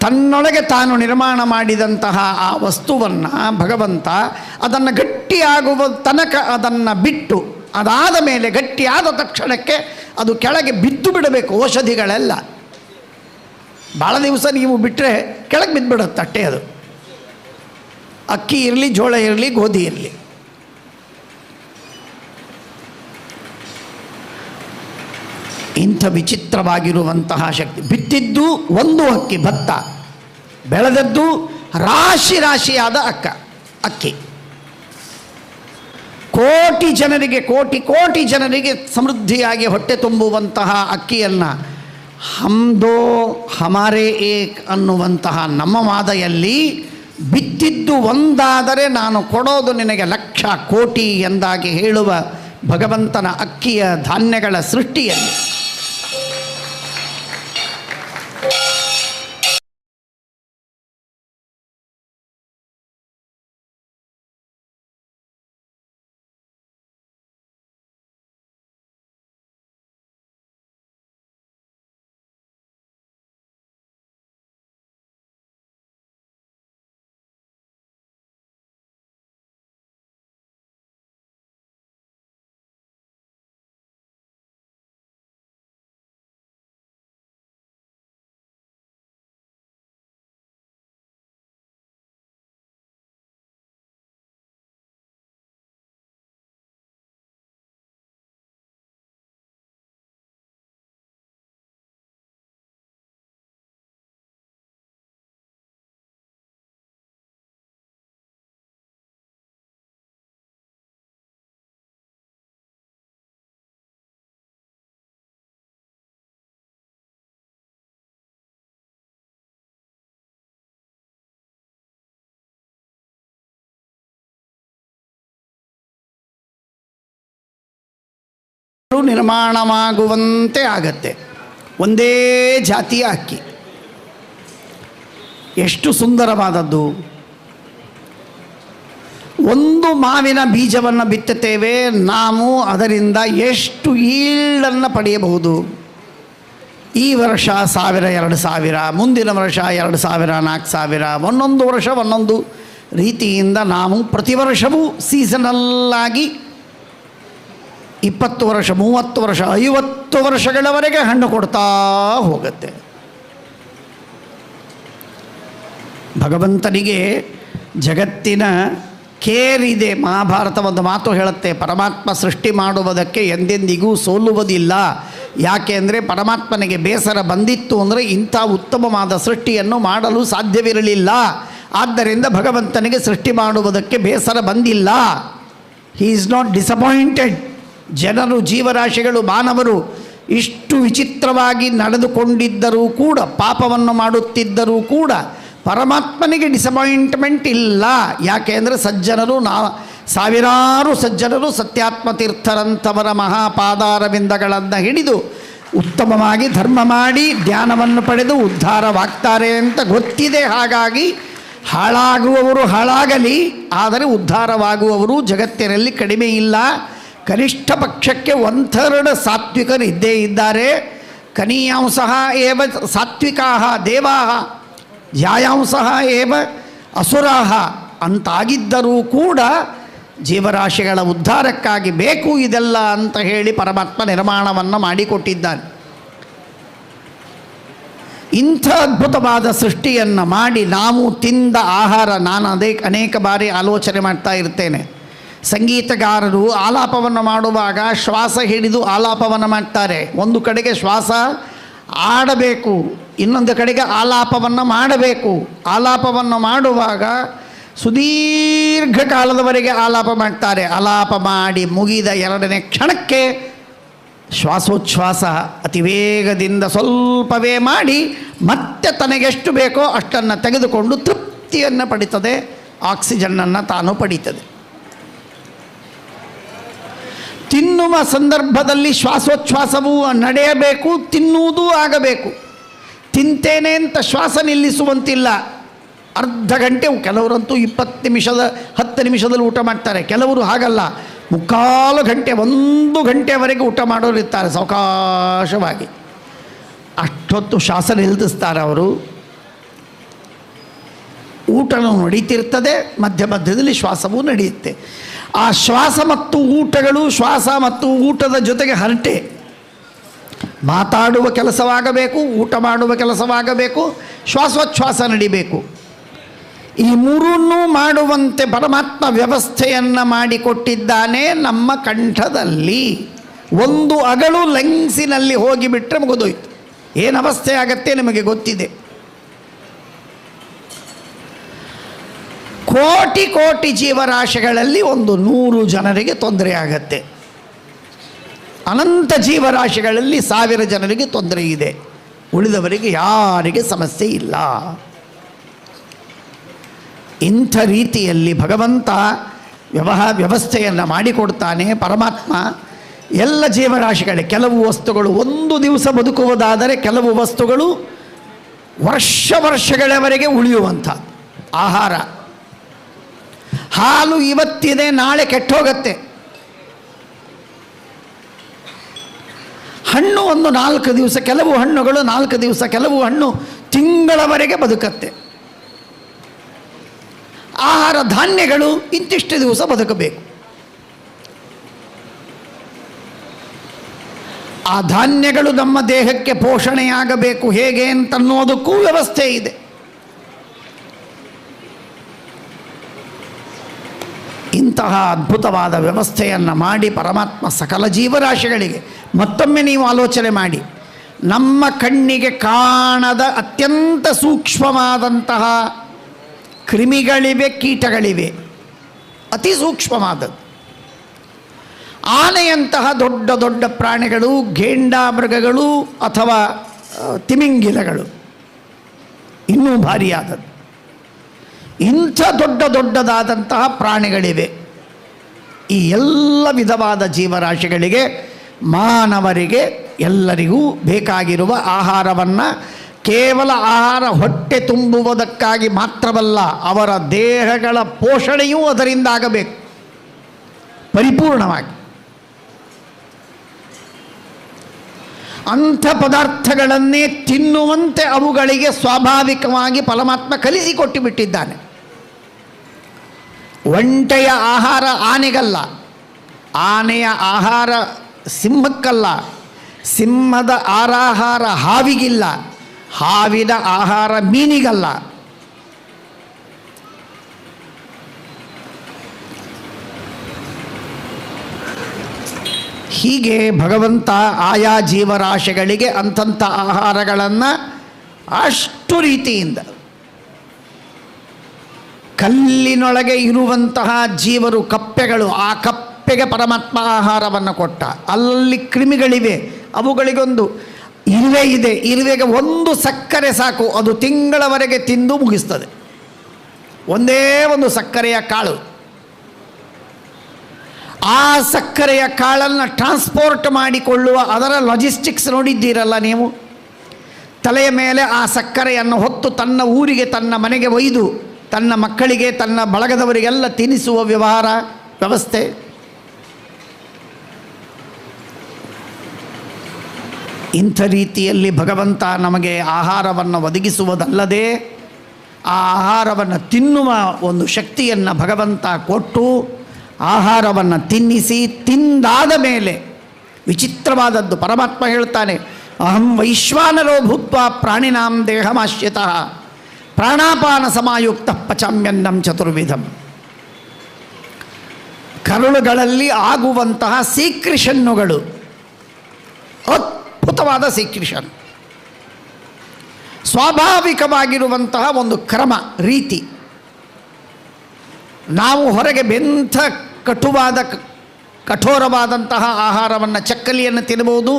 ತನ್ನೊಳಗೆ ತಾನು ನಿರ್ಮಾಣ ಮಾಡಿದಂತಹ ಆ ವಸ್ತುವನ್ನು ಭಗವಂತ ಅದನ್ನು ಗಟ್ಟಿಯಾಗುವ ತನಕ ಅದನ್ನು ಬಿಟ್ಟು, ಅದಾದ ಮೇಲೆ ಗಟ್ಟಿಯಾದ ತಕ್ಷಣಕ್ಕೆ ಅದು ಕೆಳಗೆ ಬಿದ್ದು ಬಿಡಬೇಕು. ಔಷಧಿಗಳೆಲ್ಲ ಭಾಳ ದಿವಸ ನೀವು ಬಿಟ್ಟರೆ ಕೆಳಗೆ ಬಿದ್ದುಬಿಡುತ್ತೆ ಅಷ್ಟೇ. ಅದು ಅಕ್ಕಿ ಇರಲಿ, ಜೋಳ ಇರಲಿ, ಗೋಧಿ ಇರಲಿ. ಇಂಥ ವಿಚಿತ್ರವಾಗಿರುವಂತಹ ಶಕ್ತಿ. ಬಿತ್ತಿದ್ದು ಒಂದು ಅಕ್ಕಿ ಭತ್ತ, ಬೆಳೆದದ್ದು ರಾಶಿ ರಾಶಿಯಾದ ಅಕ್ಕಿ. ಕೋಟಿ ಜನರಿಗೆ, ಕೋಟಿ ಜನರಿಗೆ ಸಮೃದ್ಧಿಯಾಗಿ ಹೊಟ್ಟೆ ತುಂಬುವಂತಹ ಅಕ್ಕಿಯನ್ನು ಹಮ್ದೋ ಹಮಾರೇ ಏಕ್ ಅನ್ನುವಂತಹ ನಮ್ಮ ವಾದೆಯಲ್ಲಿ ಬಿತ್ತಿದ್ದು ಒಂದಾದರೆ ನಾನು ಕೊಡೋದು ನಿನಗೆ ಲಕ್ಷ ಕೋಟಿ ಎಂದಾಗಿ ಹೇಳುವ ಭಗವಂತನ ಅಕ್ಕಿಯ ಧಾನ್ಯಗಳ ಸೃಷ್ಟಿಯಲ್ಲಿ ನಿರ್ಮಾಣವಾಗುವಂತೆ ಆಗತ್ತೆ. ಒಂದೇ ಜಾತಿಯ ಅಕ್ಕಿ, ಎಷ್ಟು ಸುಂದರವಾದದ್ದು. ಒಂದು ಮಾವಿನ ಬೀಜವನ್ನು ಬಿತ್ತುತ್ತೇವೆ ನಾವು, ಅದರಿಂದ ಎಷ್ಟು ಈಲ್ಡನ್ನು ಪಡೆಯಬಹುದು. ಈ ವರ್ಷ 1000, 2000, ಮುಂದಿನ ವರ್ಷ 2000, 4000, ಒಂದೊಂದು ವರ್ಷ ಒಂದೊಂದು ರೀತಿಯಿಂದ ನಾವು ಪ್ರತಿ ವರ್ಷವೂ ಸೀಸನಲ್ಲಾಗಿ 20 ವರ್ಷ, 30 ವರ್ಷ, 50 ವರ್ಷಗಳವರೆಗೆ ಹಣ್ಣು ಕೊಡ್ತಾ ಹೋಗುತ್ತೆ. ಭಗವಂತನಿಗೆ ಜಗತ್ತಿನ ಕೇರ್ ಇದೆ. ಮಹಾಭಾರತ ಒಂದು ಮಾತು ಹೇಳುತ್ತೆ, ಪರಮಾತ್ಮ ಸೃಷ್ಟಿ ಮಾಡುವುದಕ್ಕೆ ಎಂದೆಂದಿಗೂ ಸೋಲುವುದಿಲ್ಲ. ಯಾಕೆ ಅಂದರೆ ಪರಮಾತ್ಮನಿಗೆ ಬೇಸರ ಬಂದಿತ್ತು ಅಂದರೆ ಇಂಥ ಉತ್ತಮವಾದ ಸೃಷ್ಟಿಯನ್ನು ಮಾಡಲು ಸಾಧ್ಯವಿರಲಿಲ್ಲ. ಆದ್ದರಿಂದ ಭಗವಂತನಿಗೆ ಸೃಷ್ಟಿ ಮಾಡುವುದಕ್ಕೆ ಬೇಸರ ಬಂದಿಲ್ಲ. He is not disappointed. ಜನರು, ಜೀವರಾಶಿಗಳು, ಮಾನವರು ಇಷ್ಟು ವಿಚಿತ್ರವಾಗಿ ನಡೆದುಕೊಂಡಿದ್ದರೂ ಕೂಡ, ಪಾಪವನ್ನು ಮಾಡುತ್ತಿದ್ದರೂ ಕೂಡ ಪರಮಾತ್ಮನಿಗೆ ಡಿಸಪಾಯಿಂಟ್ಮೆಂಟ್ ಇಲ್ಲ. ಯಾಕೆ ಅಂದರೆ ಸಜ್ಜನರು, ಸಾವಿರಾರು ಸಜ್ಜನರು ಸತ್ಯಾತ್ಮತೀರ್ಥರಂಥವರ ಮಹಾಪಾದಾರವಿಂದಗಳನ್ನು ಹಿಡಿದು ಉತ್ತಮವಾಗಿ ಧರ್ಮ ಮಾಡಿ ಧ್ಯಾನವನ್ನು ಪಡೆದು ಉದ್ಧಾರವಾಗ್ತಾರೆ ಅಂತ ಗೊತ್ತಿದೆ. ಹಾಗಾಗಿ ಹಾಳಾಗುವವರು ಹಾಳಾಗಲಿ, ಆದರೆ ಉದ್ಧಾರವಾಗುವವರು ಜಗತ್ತಿನಲ್ಲಿ ಕಡಿಮೆ ಇಲ್ಲ. ಕನಿಷ್ಠ ಪಕ್ಷಕ್ಕೆ 1/3 ಸಾತ್ವಿಕರು ಇದ್ದೇ ಇದ್ದಾರೆ. ಕನೀಯಾಂಸಃ ಏವ ಸಾತ್ವಿಕಾಃ ದೇವಾಃ ಧ್ಯಾಯಾಂಸಃ ಏವ ಅಸುರಾಃ ಅಂತಾಗಿದ್ದರೂ ಕೂಡ ಜೀವರಾಶಿಗಳ ಉದ್ಧಾರಕ್ಕಾಗಿ ಬೇಕು ಇದೆಲ್ಲ ಅಂತ ಹೇಳಿ ಪರಮಾತ್ಮ ನಿರ್ಮಾಣವನ್ನು ಮಾಡಿಕೊಟ್ಟಿದ್ದಾನೆ. ಇಂಥ ಅದ್ಭುತವಾದ ಸೃಷ್ಟಿಯನ್ನು ಮಾಡಿ ನಾವು ತಿಂದ ಆಹಾರ, ನಾನು ಅನೇಕ ಬಾರಿ ಆಲೋಚನೆ ಮಾಡ್ತಾ ಇರ್ತೇನೆ. ಸಂಗೀತಗಾರರು ಆಲಾಪವನ್ನು ಮಾಡುವಾಗ ಶ್ವಾಸ ಹಿಡಿದು ಆಲಾಪವನ್ನು ಮಾಡ್ತಾರೆ. ಒಂದು ಕಡೆಗೆ ಶ್ವಾಸ ಆಡಬೇಕು, ಇನ್ನೊಂದು ಕಡೆಗೆ ಆಲಾಪವನ್ನು ಮಾಡಬೇಕು. ಆಲಾಪವನ್ನು ಮಾಡುವಾಗ ಸುದೀರ್ಘ ಕಾಲದವರೆಗೆ ಆಲಾಪ ಮಾಡ್ತಾರೆ. ಆಲಾಪ ಮಾಡಿ ಮುಗಿದ 2ನೇ ಕ್ಷಣಕ್ಕೆ ಶ್ವಾಸೋಚ್ಛ್ವಾಸ ಅತಿ ವೇಗದಿಂದ ಸ್ವಲ್ಪವೇ ಮಾಡಿ ಮತ್ತೆ ತನಗೆಷ್ಟು ಬೇಕೋ ಅಷ್ಟನ್ನು ತೆಗೆದುಕೊಂಡು ತೃಪ್ತಿಯನ್ನು ಪಡೀತದೆ, ಆಕ್ಸಿಜನ್ನನ್ನು ತಾನು ಪಡೀತದೆ. ತಿನ್ನುವ ಸಂದರ್ಭದಲ್ಲಿ ಶ್ವಾಸೋಚ್ಛ್ವಾಸವೂ ನಡೆಯಬೇಕು, ತಿನ್ನುವುದೂ ಆಗಬೇಕು. ತಿಂತೇನೆ ಅಂತ ಶ್ವಾಸ ನಿಲ್ಲಿಸುವಂತಿಲ್ಲ. ಅರ್ಧ ಗಂಟೆ, ಕೆಲವರಂತೂ 10 ನಿಮಿಷದಲ್ಲಿ ಊಟ ಮಾಡ್ತಾರೆ. ಕೆಲವರು ಹಾಗಲ್ಲ, 3/4 ಗಂಟೆ 1 ಗಂಟೆವರೆಗೆ ಊಟ ಮಾಡೋರು ಇರ್ತಾರೆ ಸಾವಕಾಶವಾಗಿ. ಅಷ್ಟೊತ್ತು ಶ್ವಾಸ ನಿಲ್ಲಿಸ್ತಾರೆ ಅವರು. ಊಟನೂ ನಡೀತಿರ್ತದೆ, ಮಧ್ಯ ಮಧ್ಯದಲ್ಲಿ ಶ್ವಾಸವೂ ನಡೆಯುತ್ತೆ. ಆ ಶ್ವಾಸ ಮತ್ತು ಊಟಗಳು, ಶ್ವಾಸ ಮತ್ತು ಊಟದ ಜೊತೆಗೆ ಹರಟೆ, ಮಾತಾಡುವ ಕೆಲಸವಾಗಬೇಕು, ಊಟ ಮಾಡುವ ಕೆಲಸವಾಗಬೇಕು, ಶ್ವಾಸೋಚ್ಛ್ವಾಸ ನಡಿಬೇಕು. ಈ ಮೂರನ್ನೂ ಮಾಡುವಂತೆ ಪರಮಾತ್ಮ ವ್ಯವಸ್ಥೆಯನ್ನು ಮಾಡಿಕೊಟ್ಟಿದ್ದಾನೆ ನಮ್ಮ ಕಂಠದಲ್ಲಿ. ಒಂದು ಅಗಳು ಲಂಗ್ಸಿನಲ್ಲಿ ಹೋಗಿಬಿಟ್ರೆ ಮುಗಿದೋಯ್ತು. ಏನು ಅವಸ್ಥೆ ಆಗತ್ತೆ ನಿಮಗೆ ಗೊತ್ತಿದೆ. ಕೋಟಿ ಕೋಟಿ ಜೀವರಾಶಿಗಳಲ್ಲಿ 100 ಜನರಿಗೆ ತೊಂದರೆ ಆಗತ್ತೆ. ಅನಂತ ಜೀವರಾಶಿಗಳಲ್ಲಿ 1000 ಜನರಿಗೆ ತೊಂದರೆ ಇದೆ. ಉಳಿದವರಿಗೆ ಯಾರಿಗೆ ಸಮಸ್ಯೆ ಇಲ್ಲ. ಇಂಥ ರೀತಿಯಲ್ಲಿ ಭಗವಂತ ವ್ಯವಸ್ಥೆಯನ್ನು ಮಾಡಿಕೊಡ್ತಾನೆ ಪರಮಾತ್ಮ. ಎಲ್ಲ ಜೀವರಾಶಿಗಳಿಗೆ ಕೆಲವು ವಸ್ತುಗಳು 1 ದಿವಸ ಬದುಕುವುದಾದರೆ, ಕೆಲವು ವಸ್ತುಗಳು ವರ್ಷಗಳವರೆಗೆ ಉಳಿಯುವಂಥ ಆಹಾರ. ಹಾಲು ಇವತ್ತಿದೆ, ನಾಳೆ ಕೆಟ್ಟೋಗತ್ತೆ. ಹಣ್ಣು ಒಂದು 4 ದಿವಸ, ಕೆಲವು ಹಣ್ಣುಗಳು 4 ದಿವಸ, ಕೆಲವು ಹಣ್ಣು ತಿಂಗಳವರೆಗೆ ಬದುಕತ್ತೆ. ಆಹಾರ ಧಾನ್ಯಗಳು ಇಂತಿಷ್ಟು ದಿವಸ ಬದುಕಬೇಕು. ಆ ಧಾನ್ಯಗಳು ನಮ್ಮ ದೇಹಕ್ಕೆ ಪೋಷಣೆಯಾಗಬೇಕು. ಹೇಗೆ ಅಂತನ್ನೋದಕ್ಕೂ ವ್ಯವಸ್ಥೆ ಇದೆ. ಇಂತಹ ಅದ್ಭುತವಾದ ವ್ಯವಸ್ಥೆಯನ್ನು ಮಾಡಿ ಪರಮಾತ್ಮ ಸಕಲ ಜೀವರಾಶಿಗಳಿಗೆ, ಮತ್ತೊಮ್ಮೆ ನೀವು ಆಲೋಚನೆ ಮಾಡಿ, ನಮ್ಮ ಕಣ್ಣಿಗೆ ಕಾಣದ ಅತ್ಯಂತ ಸೂಕ್ಷ್ಮವಾದಂತಹ ಕ್ರಿಮಿಗಳಿವೆ, ಕೀಟಗಳಿವೆ, ಅತಿ ಸೂಕ್ಷ್ಮವಾದದ್ದು. ಆನೆಯಂತಹ ದೊಡ್ಡ ದೊಡ್ಡ ಪ್ರಾಣಿಗಳು, ಘೇಂಡಾಮೃಗಗಳು ಅಥವಾ ತಿಮಿಂಗಿಲಗಳು ಇನ್ನೂ ಭಾರಿಯಾದದ್ದು. ಇಂಥ ದೊಡ್ಡದಾದಂತಹ ಪ್ರಾಣಿಗಳಿವೆ. ಈ ಎಲ್ಲ ವಿಧವಾದ ಜೀವರಾಶಿಗಳಿಗೆ, ಮಾನವರಿಗೆ ಎಲ್ಲರಿಗೂ ಬೇಕಾಗಿರುವ ಆಹಾರವನ್ನು ಕೇವಲ ಆಹಾರ ಹೊಟ್ಟೆ ತುಂಬುವುದಕ್ಕಾಗಿ ಮಾತ್ರವಲ್ಲ, ಅವರ ದೇಹಗಳ ಪೋಷಣೆಯೂ ಅದರಿಂದ ಆಗಬೇಕು ಪರಿಪೂರ್ಣವಾಗಿ. ಅಂಥ ಪದಾರ್ಥಗಳನ್ನೇ ತಿನ್ನುವಂತೆ ಅವುಗಳಿಗೆ ಸ್ವಾಭಾವಿಕವಾಗಿ ಪರಮಾತ್ಮ ಕಲಿಸಿಕೊಟ್ಟು ಬಿಟ್ಟಿದ್ದಾನೆ. ಒಂಟೆಯ ಆಹಾರ ಆನೆಗಲ್ಲ, ಆನೆಯ ಆಹಾರ ಸಿಂಹಕ್ಕಲ್ಲ, ಸಿಂಹದ ಆಹಾರ ಹಾವಿಗಿಲ್ಲ, ಹಾವಿನ ಆಹಾರ ಮೀನಿಗಲ್ಲ. ಹೀಗೆ ಭಗವಂತ ಆಯಾ ಜೀವರಾಶಿಗಳಿಗೆ ಅಂಥಂಥ ಆಹಾರಗಳನ್ನು ಅಷ್ಟು ರೀತಿಯಿಂದ, ಕಲ್ಲಿನೊಳಗೆ ಇರುವಂತಹ ಜೀವರು ಕಪ್ಪೆಗಳು, ಆ ಕಪ್ಪೆಗೆ ಪರಮಾತ್ಮ ಆಹಾರವನ್ನು ಕೊಟ್ಟ. ಅಲ್ಲಿ ಕ್ರಿಮಿಗಳಿವೆ, ಅವುಗಳಿಗೊಂದು ಇರುವೆ ಇದೆ, ಇರುವೆಗೆ ಒಂದು ಸಕ್ಕರೆ ಸಾಕು, ಅದು ತಿಂಗಳವರೆಗೆ ತಿಂದು ಮುಗಿಸ್ತದೆ. ಒಂದೇ ಒಂದು ಸಕ್ಕರೆಯ ಕಾಳು. ಆ ಸಕ್ಕರೆಯ ಕಾಳನ್ನು ಟ್ರಾನ್ಸ್ಪೋರ್ಟ್ ಮಾಡಿಕೊಳ್ಳುವ ಅದರ ಲಾಜಿಸ್ಟಿಕ್ಸ್ ನೋಡಿದ್ದೀರಲ್ಲ ನೀವು. ತಲೆಯ ಮೇಲೆ ಆ ಸಕ್ಕರೆಯನ್ನು ಹೊತ್ತು ತನ್ನ ಊರಿಗೆ, ತನ್ನ ಮನೆಗೆ ಒಯ್ದು ತನ್ನ ಮಕ್ಕಳಿಗೆ, ತನ್ನ ಬಳಗದವರಿಗೆಲ್ಲ ತಿನ್ನಿಸುವ ವ್ಯವಸ್ಥೆ. ಇಂಥ ರೀತಿಯಲ್ಲಿ ಭಗವಂತ ನಮಗೆ ಆಹಾರವನ್ನು ಒದಗಿಸುವುದಲ್ಲದೆ ಆ ಆಹಾರವನ್ನು ತಿನ್ನುವ ಒಂದು ಶಕ್ತಿಯನ್ನು ಭಗವಂತ ಕೊಟ್ಟು ಆಹಾರವನ್ನು ತಿನ್ನಿಸಿ, ತಿಂದಾದ ಮೇಲೆ ವಿಚಿತ್ರವಾದದ್ದು ಪರಮಾತ್ಮ ಹೇಳ್ತಾನೆ, ಅಹಂ ವೈಶ್ವಾನರೋ ಭೂತ್ವ ಪ್ರಾಣಿನಾಂ ದೇಹಮಾಶ್ರಿತಃ ಪ್ರಾಣಾಪಾನ ಸಮಾಯುಕ್ತ ಪಚಾಮ್ಯನ್ನಂ ಚತುರ್ವಿಧಂ. ಕರುಳುಗಳಲ್ಲಿ ಆಗುವಂತಹ ಸೀಕ್ರಿಷನ್ನುಗಳು, ಅದ್ಭುತವಾದ ಸೀಕ್ರಿಷನ್, ಸ್ವಾಭಾವಿಕವಾಗಿರುವಂತಹ ಒಂದು ಕ್ರಮ ರೀತಿ. ನಾವು ಹೊರಗೆ ಬೆಂಥ ಕಠೋರವಾದಂತಹ ಆಹಾರವನ್ನು, ಚಕ್ಕಲಿಯನ್ನು ತಿನ್ನಬಹುದು,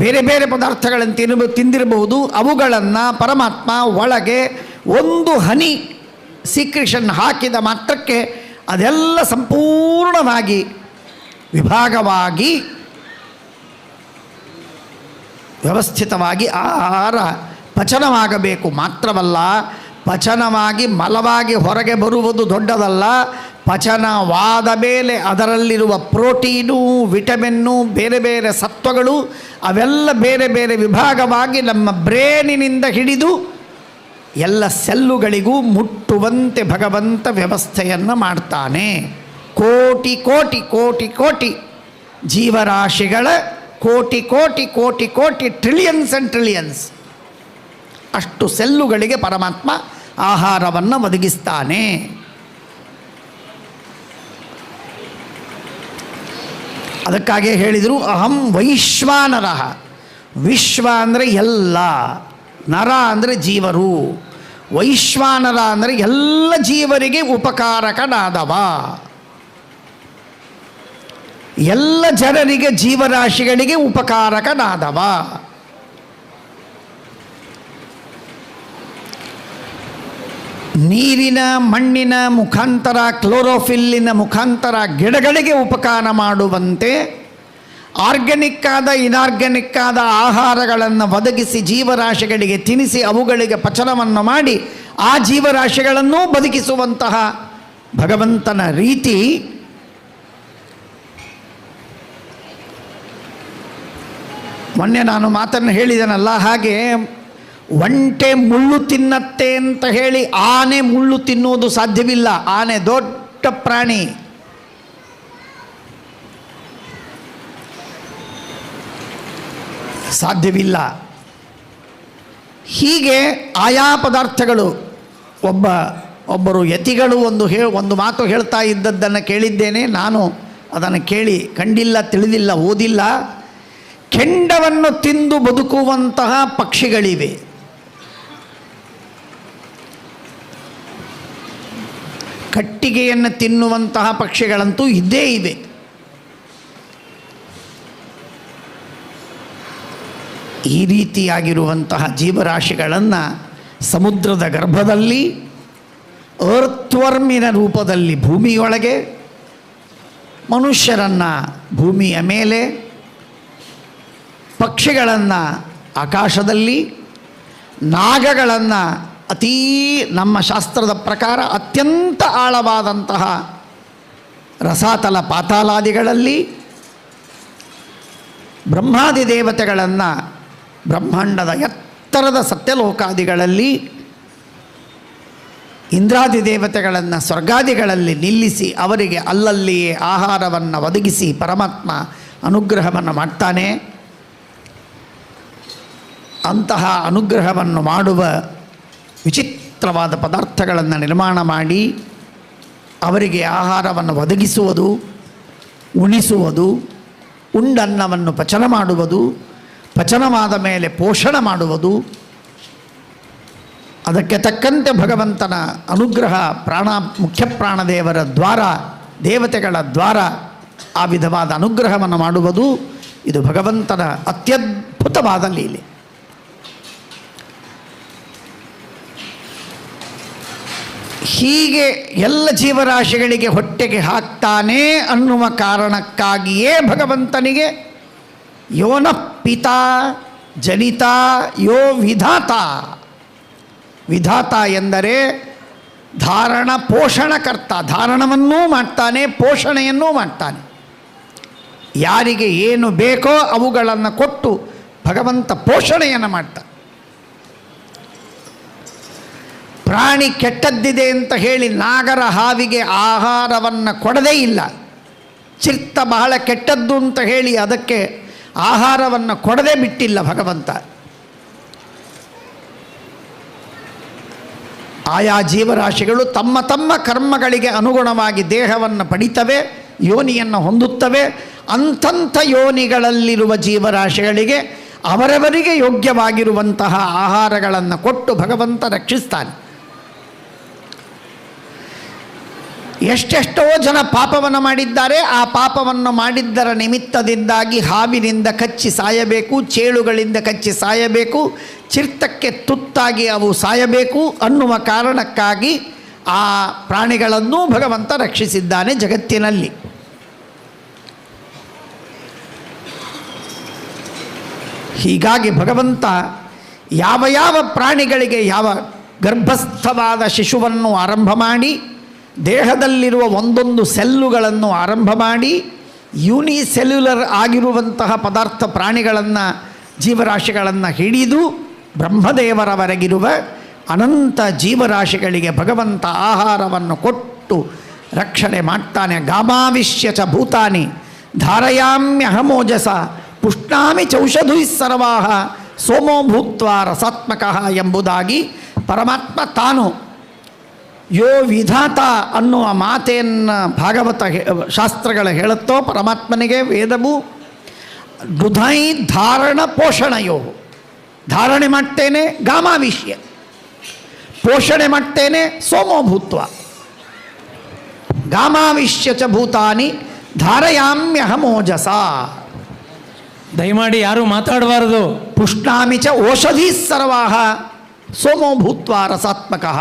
ಬೇರೆ ಬೇರೆ ಪದಾರ್ಥಗಳನ್ನು ತಿಂದಿರಬಹುದು. ಅವುಗಳನ್ನು ಪರಮಾತ್ಮ ಒಳಗೆ ಒಂದು ಹನಿ ಸೀಕ್ರಿಷನ್ ಹಾಕಿದ ಮಾತ್ರಕ್ಕೆ ಅದೆಲ್ಲ ಸಂಪೂರ್ಣವಾಗಿ ವಿಭಾಗವಾಗಿ ವ್ಯವಸ್ಥಿತವಾಗಿ ಆಹಾರ ಪಚನವಾಗಬೇಕು. ಮಾತ್ರವಲ್ಲ, ಪಚನವಾಗಿ ಮಲವಾಗಿ ಹೊರಗೆ ಬರುವುದು ದೊಡ್ಡದಲ್ಲ, ಪಚನವಾದ ಮೇಲೆ ಅದರಲ್ಲಿರುವ ಪ್ರೋಟೀನು, ವಿಟಮಿನ್ನು, ಬೇರೆ ಬೇರೆ ಸತ್ವಗಳು ಅವೆಲ್ಲ ಬೇರೆ ಬೇರೆ ವಿಭಾಗವಾಗಿ ನಮ್ಮ ಬ್ರೇನಿನಿಂದ ಹಿಡಿದು ಎಲ್ಲ ಸೆಲ್ಲುಗಳಿಗೂ ಮುಟ್ಟುವಂತೆ ಭಗವಂತ ವ್ಯವಸ್ಥೆಯನ್ನು ಮಾಡ್ತಾನೆ. ಕೋಟಿ ಕೋಟಿ ಕೋಟಿ ಕೋಟಿ ಜೀವರಾಶಿಗಳ ಕೋಟಿ ಕೋಟಿ ಕೋಟಿ ಕೋಟಿ ಟ್ರಿಲಿಯನ್ಸ್ ಆ್ಯಂಡ್ ಟ್ರಿಲಿಯನ್ಸ್ ಅಷ್ಟು ಸೆಲ್ಲುಗಳಿಗೆ ಪರಮಾತ್ಮ ಆಹಾರವನ್ನು ಒದಗಿಸ್ತಾನೆ. ಅದಕ್ಕಾಗಿ ಹೇಳಿದರು ಅಹಂ ವೈಶ್ವಾನರಃ. ವಿಶ್ವ ಅಂದರೆ ಎಲ್ಲ, ನರ ಅಂದರೆ ಜೀವರು, ವೈಶ್ವಾನರ ಅಂದರೆ ಎಲ್ಲ ಜೀವರಿಗೆ ಉಪಕಾರಕನಾದವ, ಎಲ್ಲ ಜನರಿಗೆ ಜೀವರಾಶಿಗಳಿಗೆ ಉಪಕಾರಕನಾದವ. ನೀರಿನ ಮಣ್ಣಿನ ಮುಖಾಂತರ, ಕ್ಲೋರೋಫಿಲ್ಲಿನ ಮುಖಾಂತರ ಗಿಡಗಳಿಗೆ ಉಪಕಾರ ಮಾಡುವಂತೆ ಆರ್ಗ್ಯಾನಿಕ್ ಆದ ಇನಾರ್ಗ್ಯಾನಿಕ್ ಆದ ಆಹಾರಗಳನ್ನು ಒದಗಿಸಿ ಜೀವರಾಶಿಗಳಿಗೆ ತಿನ್ನಿಸಿ ಅವುಗಳಿಗೆ ಪಚನವನ್ನು ಮಾಡಿ ಆ ಜೀವರಾಶಿಗಳನ್ನೂ ಬದುಕಿಸುವಂತಹ ಭಗವಂತನ ರೀತಿ ಮೊನ್ನೆ ನಾನು ಮಾತನ್ನು ಹೇಳಿದನಲ್ಲ, ಹಾಗೆ ಒಂಟೆ ಮುಳ್ಳು ತಿನ್ನತ್ತೆ ಅಂತ ಹೇಳಿ ಆನೆ ಮುಳ್ಳು ತಿನ್ನುವುದು ಸಾಧ್ಯವಿಲ್ಲ. ಆನೆ ದೊಡ್ಡ ಪ್ರಾಣಿ, ಸಾಧ್ಯವಿಲ್ಲ. ಹೀಗೆ ಆಯಾ ಪದಾರ್ಥಗಳು, ಒಬ್ಬರು ಯತಿಗಳು ಒಂದು ಮಾತು ಹೇಳ್ತಾ ಇದ್ದದ್ದನ್ನು ಕೇಳಿದ್ದೇನೆ ನಾನು. ಅದನ್ನು ಕೇಳಿ ಕಂಡಿಲ್ಲ, ತಿಳಿದಿಲ್ಲ, ಓದಿಲ್ಲ. ಕೆಂಡವನ್ನು ತಿಂದು ಬದುಕುವಂತಹ ಪಕ್ಷಿಗಳಿವೆ, ಕಟ್ಟಿಗೆಯನ್ನು ತಿನ್ನುವಂತಹ ಪಕ್ಷಿಗಳಂತೂ ಇದ್ದೇ ಇವೆ. ಈ ರೀತಿಯಾಗಿರುವಂತಹ ಜೀವರಾಶಿಗಳನ್ನು ಸಮುದ್ರದ ಗರ್ಭದಲ್ಲಿ, ಅರ್ಥ್ವರ್ಮಿನ ರೂಪದಲ್ಲಿ ಭೂಮಿಯೊಳಗೆ, ಮನುಷ್ಯರನ್ನು ಭೂಮಿಯ ಮೇಲೆ, ಪಕ್ಷಿಗಳನ್ನು ಆಕಾಶದಲ್ಲಿ, ನಾಗಗಳನ್ನು ಅತೀ ನಮ್ಮ ಶಾಸ್ತ್ರದ ಪ್ರಕಾರ ಅತ್ಯಂತ ಆಳವಾದಂತಹ ರಸಾತಲ ಪಾತಾಲಾದಿಗಳಲ್ಲಿ, ಬ್ರಹ್ಮಾದಿ ದೇವತೆಗಳನ್ನು ಬ್ರಹ್ಮಾಂಡದ ಎತ್ತರದ ಸತ್ಯಲೋಕಾದಿಗಳಲ್ಲಿ, ಇಂದ್ರಾದಿ ದೇವತೆಗಳನ್ನು ಸ್ವರ್ಗಾದಿಗಳಲ್ಲಿ ನಿಲ್ಲಿಸಿ ಅವರಿಗೆ ಅಲ್ಲಲ್ಲಿಯೇ ಆಹಾರವನ್ನು ಒದಗಿಸಿ ಪರಮಾತ್ಮ ಅನುಗ್ರಹವನ್ನು ಮಾಡ್ತಾನೆ. ಅಂತಹ ಅನುಗ್ರಹವನ್ನು ಮಾಡುವ ವಿಚಿತ್ರವಾದ ಪದಾರ್ಥಗಳನ್ನು ನಿರ್ಮಾಣ ಮಾಡಿ ಅವರಿಗೆ ಆಹಾರವನ್ನು ಒದಗಿಸುವುದು, ಉಣಿಸುವುದು, ಉಂಡನ್ನವನ್ನು ಪಚನ ಮಾಡುವುದು, ಪಚನವಾದ ಮೇಲೆ ಪೋಷಣ ಮಾಡುವುದು. ಅದಕ್ಕೆ ತಕ್ಕಂತೆ ಭಗವಂತನ ಅನುಗ್ರಹ ಮುಖ್ಯ ಪ್ರಾಣದೇವರ ದ್ವಾರ, ದೇವತೆಗಳ ದ್ವಾರ ಆ ವಿಧವಾದ ಅನುಗ್ರಹವನ್ನು ಮಾಡುವುದು ಇದು ಭಗವಂತನ ಅತ್ಯದ್ಭುತವಾದ ಲೀಲೆ. ಹೀಗೆ ಎಲ್ಲ ಜೀವರಾಶಿಗಳಿಗೆ ಹೊಟ್ಟೆಗೆ ಹಾಕ್ತಾನೆ ಅನ್ನುವ ಕಾರಣಕ್ಕಾಗಿಯೇ ಭಗವಂತನಿಗೆ ಯೋನ ಪಿತಾ ಜನಿತ ಯೋ ವಿಧಾತ. ವಿಧಾತ ಎಂದರೆ ಧಾರಣ ಪೋಷಣಕರ್ತ, ಧಾರಣವನ್ನೂ ಮಾಡ್ತಾನೆ, ಪೋಷಣೆಯನ್ನೂ ಮಾಡ್ತಾನೆ. ಯಾರಿಗೆ ಏನು ಬೇಕೋ ಅವುಗಳನ್ನು ಕೊಟ್ಟು ಭಗವಂತ ಪೋಷಣೆಯನ್ನು ಮಾಡ್ತಾನೆ. ಪ್ರಾಣಿ ಕೆಟ್ಟದ್ದಿದೆ ಅಂತ ಹೇಳಿ ನಾಗರ ಹಾವಿಗೆ ಆಹಾರವನ್ನು ಕೊಡದೇ ಇಲ್ಲ. ಚಿತ್ತ ಬಹಳ ಕೆಟ್ಟದ್ದು ಅಂತ ಹೇಳಿ ಅದಕ್ಕೆ ಆಹಾರವನ್ನು ಕೊಡದೇ ಬಿಟ್ಟಿಲ್ಲ ಭಗವಂತ. ಆಯಾ ಜೀವರಾಶಿಗಳು ತಮ್ಮ ತಮ್ಮ ಕರ್ಮಗಳಿಗೆ ಅನುಗುಣವಾಗಿ ದೇಹವನ್ನು ಪಡಿತವೆ, ಯೋನಿಯನ್ನು ಹೊಂದುತ್ತವೆ. ಅಂಥಂಥ ಯೋನಿಗಳಲ್ಲಿರುವ ಜೀವರಾಶಿಗಳಿಗೆ ಅವರವರಿಗೆ ಯೋಗ್ಯವಾಗಿರುವಂತಹ ಆಹಾರಗಳನ್ನು ಕೊಟ್ಟು ಭಗವಂತ ರಕ್ಷಿಸ್ತಾನೆ. ಎಷ್ಟೆಷ್ಟೋ ಜನ ಪಾಪವನ್ನು ಮಾಡಿದ್ದಾರೆ. ಆ ಪಾಪವನ್ನು ಮಾಡಿದ್ದರ ನಿಮಿತ್ತದಿಂದಾಗಿ ಹಾವಿನಿಂದ ಕಚ್ಚಿ ಸಾಯಬೇಕು, ಚೇಳುಗಳಿಂದ ಕಚ್ಚಿ ಸಾಯಬೇಕು, ಚಿರ್ತಕ್ಕೆ ತುತ್ತಾಗಿ ಅವು ಸಾಯಬೇಕು ಅನ್ನುವ ಕಾರಣಕ್ಕಾಗಿ ಆ ಪ್ರಾಣಿಗಳನ್ನೂ ಭಗವಂತ ರಕ್ಷಿಸಿದ್ದಾನೆ ಜಗತ್ತಿನಲ್ಲಿ. ಹೀಗಾಗಿ ಭಗವಂತ ಯಾವ ಯಾವ ಪ್ರಾಣಿಗಳಿಗೆ ಯಾವ ಗರ್ಭಸ್ಥವಾದ ಶಿಶುವನ್ನು ಆರಂಭ ಮಾಡಿ, ದೇಹದಲ್ಲಿರುವ ಒಂದೊಂದು ಸೆಲ್ಲುಗಳನ್ನು ಆರಂಭ ಮಾಡಿ, ಯೂನಿಸೆಲ್ಯುಲರ್ ಆಗಿರುವಂತಹ ಪದಾರ್ಥ ಪ್ರಾಣಿಗಳನ್ನು ಜೀವರಾಶಿಗಳನ್ನು ಹಿಡಿದು ಬ್ರಹ್ಮದೇವರವರೆಗಿರುವ ಅನಂತ ಜೀವರಾಶಿಗಳಿಗೆ ಭಗವಂತ ಆಹಾರವನ್ನು ಕೊಟ್ಟು ರಕ್ಷಣೆ ಮಾಡ್ತಾನೆ. ಗಾಮಾವಿಶ್ಯ ಚ ಭೂತಾನಿ ಧಾರಯಾಮ್ಯಹಮೋಜಸ ಪುಷ್ಣಾಮಿ ಚೌಷಧುಃ ಸರ್ವಾಃ ಸೋಮೋ ಭೂತ್ವಾ ರಸಾತ್ಮಕಃ ಎಂಬುದಾಗಿ ಪರಮಾತ್ಮ ತಾನು ಯೋ ವಿಧಾತ ಅನ್ನುವ ಮಾತೆಯನ್ನು ಭಾಗವತ ಶಾಸ್ತ್ರಗಳು ಹೇಳುತ್ತೋ ಪರಮಾತ್ಮನಿಗೆ ವೇದವು ದುಧೈ ಧಾರಣ ಪೋಷಣಯೋ. ಧಾರಣೆ ಮಾಡ್ತೇನೆ ಗಾಮಾವಿಷ್ಯ, ಪೋಷಣೆ ಮಾಡ್ತೇನೆ ಸೋಮೋಭೂತ್ವ. ಗಾಮಾವಿಷ್ಯ ಚ ಭೂತಾನಿ ಧಾರಯಾಮ್ಯಹಮೋಜಸ. ದಯಮಾಡಿ ಯಾರೂ ಮಾತಾಡಬಾರದು. ಪುಷ್ಣಾಮಿ ಚ ಓಷಧೀ ಸರ್ವಾಃ ಸೋಮೋ ಭೂತ್ವಾ ರಸಾತ್ಮಕಃ.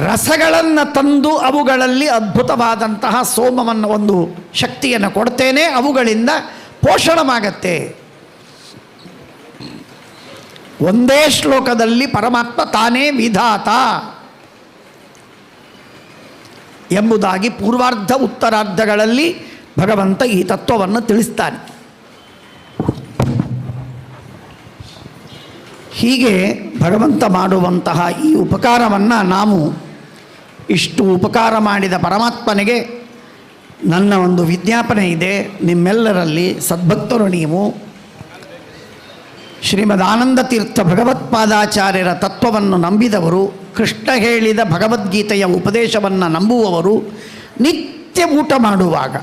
ರಸಗಳನ್ನು ತಂದು ಅವುಗಳಲ್ಲಿ ಅದ್ಭುತವಾದಂತಹ ಸೋಮವನ್ನು, ಒಂದು ಶಕ್ತಿಯನ್ನು ಕೊಡ್ತೇನೆ, ಅವುಗಳಿಂದ ಪೋಷಣವಾಗತ್ತೆ. ಒಂದೇ ಶ್ಲೋಕದಲ್ಲಿ ಪರಮಾತ್ಮ ತಾನೇ ವಿಧಾತ ಎಂಬುದಾಗಿ ಪೂರ್ವಾರ್ಧ ಉತ್ತರಾರ್ಧಗಳಲ್ಲಿ ಭಗವಂತ ಈ ತತ್ವವನ್ನು ತಿಳಿಸ್ತಾನೆ. ಹೀಗೆ ಭಗವಂತ ಮಾಡುವಂತಹ ಈ ಉಪಕಾರವನ್ನು ನಾವು ಇಷ್ಟು ಉಪಕಾರ ಮಾಡಿದ ಪರಮಾತ್ಮನಿಗೆ ನನ್ನ ಒಂದು ವಿಜ್ಞಾಪನೆ ಇದೆ. ನಿಮ್ಮೆಲ್ಲರಲ್ಲಿ ಸದ್ಭಕ್ತರು ನೀವು ಶ್ರೀಮದ್ ಆನಂದ ತೀರ್ಥ ಭಗವತ್ಪಾದಾಚಾರ್ಯರ ತತ್ವವನ್ನು ನಂಬಿದವರು, ಕೃಷ್ಣ ಹೇಳಿದ ಭಗವದ್ಗೀತೆಯ ಉಪದೇಶವನ್ನು ನಂಬುವವರು, ನಿತ್ಯ ಊಟ ಮಾಡುವಾಗ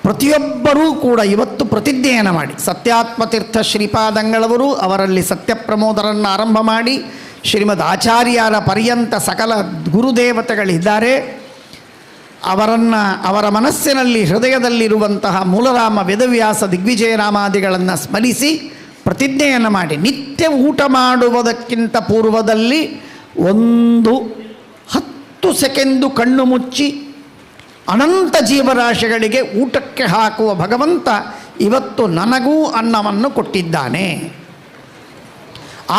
ಪ್ರತಿಯೊಬ್ಬರೂ ಕೂಡ ಇವತ್ತು ಪ್ರತಿಜ್ಞೆಯನ್ನು ಮಾಡಿ, ಸತ್ಯಾತ್ಮತೀರ್ಥ ಶ್ರೀಪಾದಂಗಳವರು ಅವರಲ್ಲಿ ಸತ್ಯಪ್ರಮೋದರನ್ನು ಆರಂಭ ಮಾಡಿ ಶ್ರೀಮದ್ ಆಚಾರ್ಯರ ಪರ್ಯಂತ ಸಕಲ ಗುರುದೇವತೆಗಳಿದ್ದಾರೆ, ಅವರ ಮನಸ್ಸಿನಲ್ಲಿ ಹೃದಯದಲ್ಲಿರುವಂತಹ ಮೂಲರಾಮ ವೇದವ್ಯಾಸ ದಿಗ್ವಿಜಯರಾಮಾದಿಗಳನ್ನು ಸ್ಮರಿಸಿ ಪ್ರತಿಜ್ಞೆಯನ್ನು ಮಾಡಿ, ನಿತ್ಯ ಊಟ ಮಾಡುವುದಕ್ಕಿಂತ ಪೂರ್ವದಲ್ಲಿ 10 ಸೆಕೆಂಡು ಕಣ್ಣು ಮುಚ್ಚಿ ಅನಂತ ಜೀವರಾಶಿಗಳಿಗೆ ಊಟಕ್ಕೆ ಹಾಕುವ ಭಗವಂತ ಇವತ್ತು ನನಗೂ ಅನ್ನವನ್ನು ಕೊಟ್ಟಿದ್ದಾನೆ.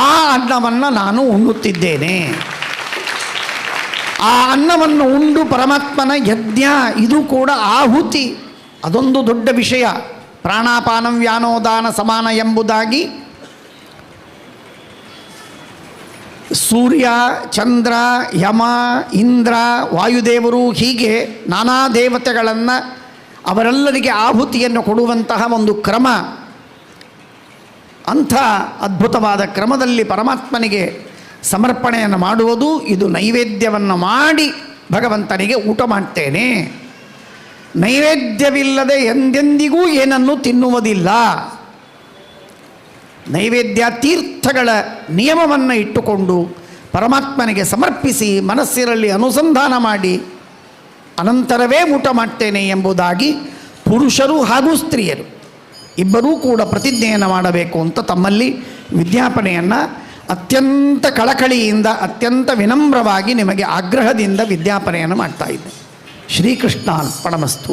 ಆ ಅನ್ನವನ್ನು ನಾನು ಉಣ್ಣುತ್ತಿದ್ದೇನೆ. ಆ ಅನ್ನವನ್ನು ಉಂಡು ಪರಮಾತ್ಮನ ಯಜ್ಞ, ಇದು ಕೂಡ ಆಹುತಿ. ಅದೊಂದು ದೊಡ್ಡ ವಿಷಯ. ಪ್ರಾಣಾಪಾನಂ ವ್ಯಾನೋದಾನ ಸಮಾನ ಎಂಬುದಾಗಿ ಸೂರ್ಯ, ಚಂದ್ರ, ಯಮ, ಇಂದ್ರ, ವಾಯುದೇವರು, ಹೀಗೆ ನಾನಾ ದೇವತೆಗಳನ್ನು ಅವರೆಲ್ಲರಿಗೆ ಆಹುತಿಯನ್ನು ಕೊಡುವಂತಹ ಒಂದು ಕ್ರಮ. ಅಂಥ ಅದ್ಭುತವಾದ ಕ್ರಮದಲ್ಲಿ ಪರಮಾತ್ಮನಿಗೆ ಸಮರ್ಪಣೆಯನ್ನು ಮಾಡುವುದು, ಇದು ನೈವೇದ್ಯವನ್ನು ಮಾಡಿ ಭಗವಂತನಿಗೆ ಊಟ ಮಾಡ್ತೇನೆ ನೈವೇದ್ಯವಿಲ್ಲದೆ ಎಂದೆಂದಿಗೂ ಏನನ್ನು ತಿನ್ನುವುದಿಲ್ಲ. ನೈವೇದ್ಯ ತೀರ್ಥಗಳ ನಿಯಮವನ್ನು ಇಟ್ಟುಕೊಂಡು ಪರಮಾತ್ಮನಿಗೆ ಸಮರ್ಪಿಸಿ ಮನಸ್ಸಿನಲ್ಲಿ ಅನುಸಂಧಾನ ಮಾಡಿ ಅನಂತರವೇ ಊಟ ಮಾಡ್ತೇನೆ ಎಂಬುದಾಗಿ ಪುರುಷರು ಹಾಗೂ ಸ್ತ್ರೀಯರು ಇಬ್ಬರೂ ಕೂಡ ಪ್ರತಿಜ್ಞೆಯನ್ನು ಮಾಡಬೇಕು ಅಂತ ತಮ್ಮಲ್ಲಿ ವಿಜ್ಞಾಪನೆಯನ್ನು ಅತ್ಯಂತ ಕಳಕಳಿಯಿಂದ ಅತ್ಯಂತ ವಿನಮ್ರವಾಗಿ ನಿಮಗೆ ಆಗ್ರಹದಿಂದ ವಿಜ್ಞಾಪನೆಯನ್ನು ಮಾಡ್ತಾ ಇದ್ದೆ. ಶ್ರೀಕೃಷ್ಣಾರ್ಪಣಮಸ್ತು.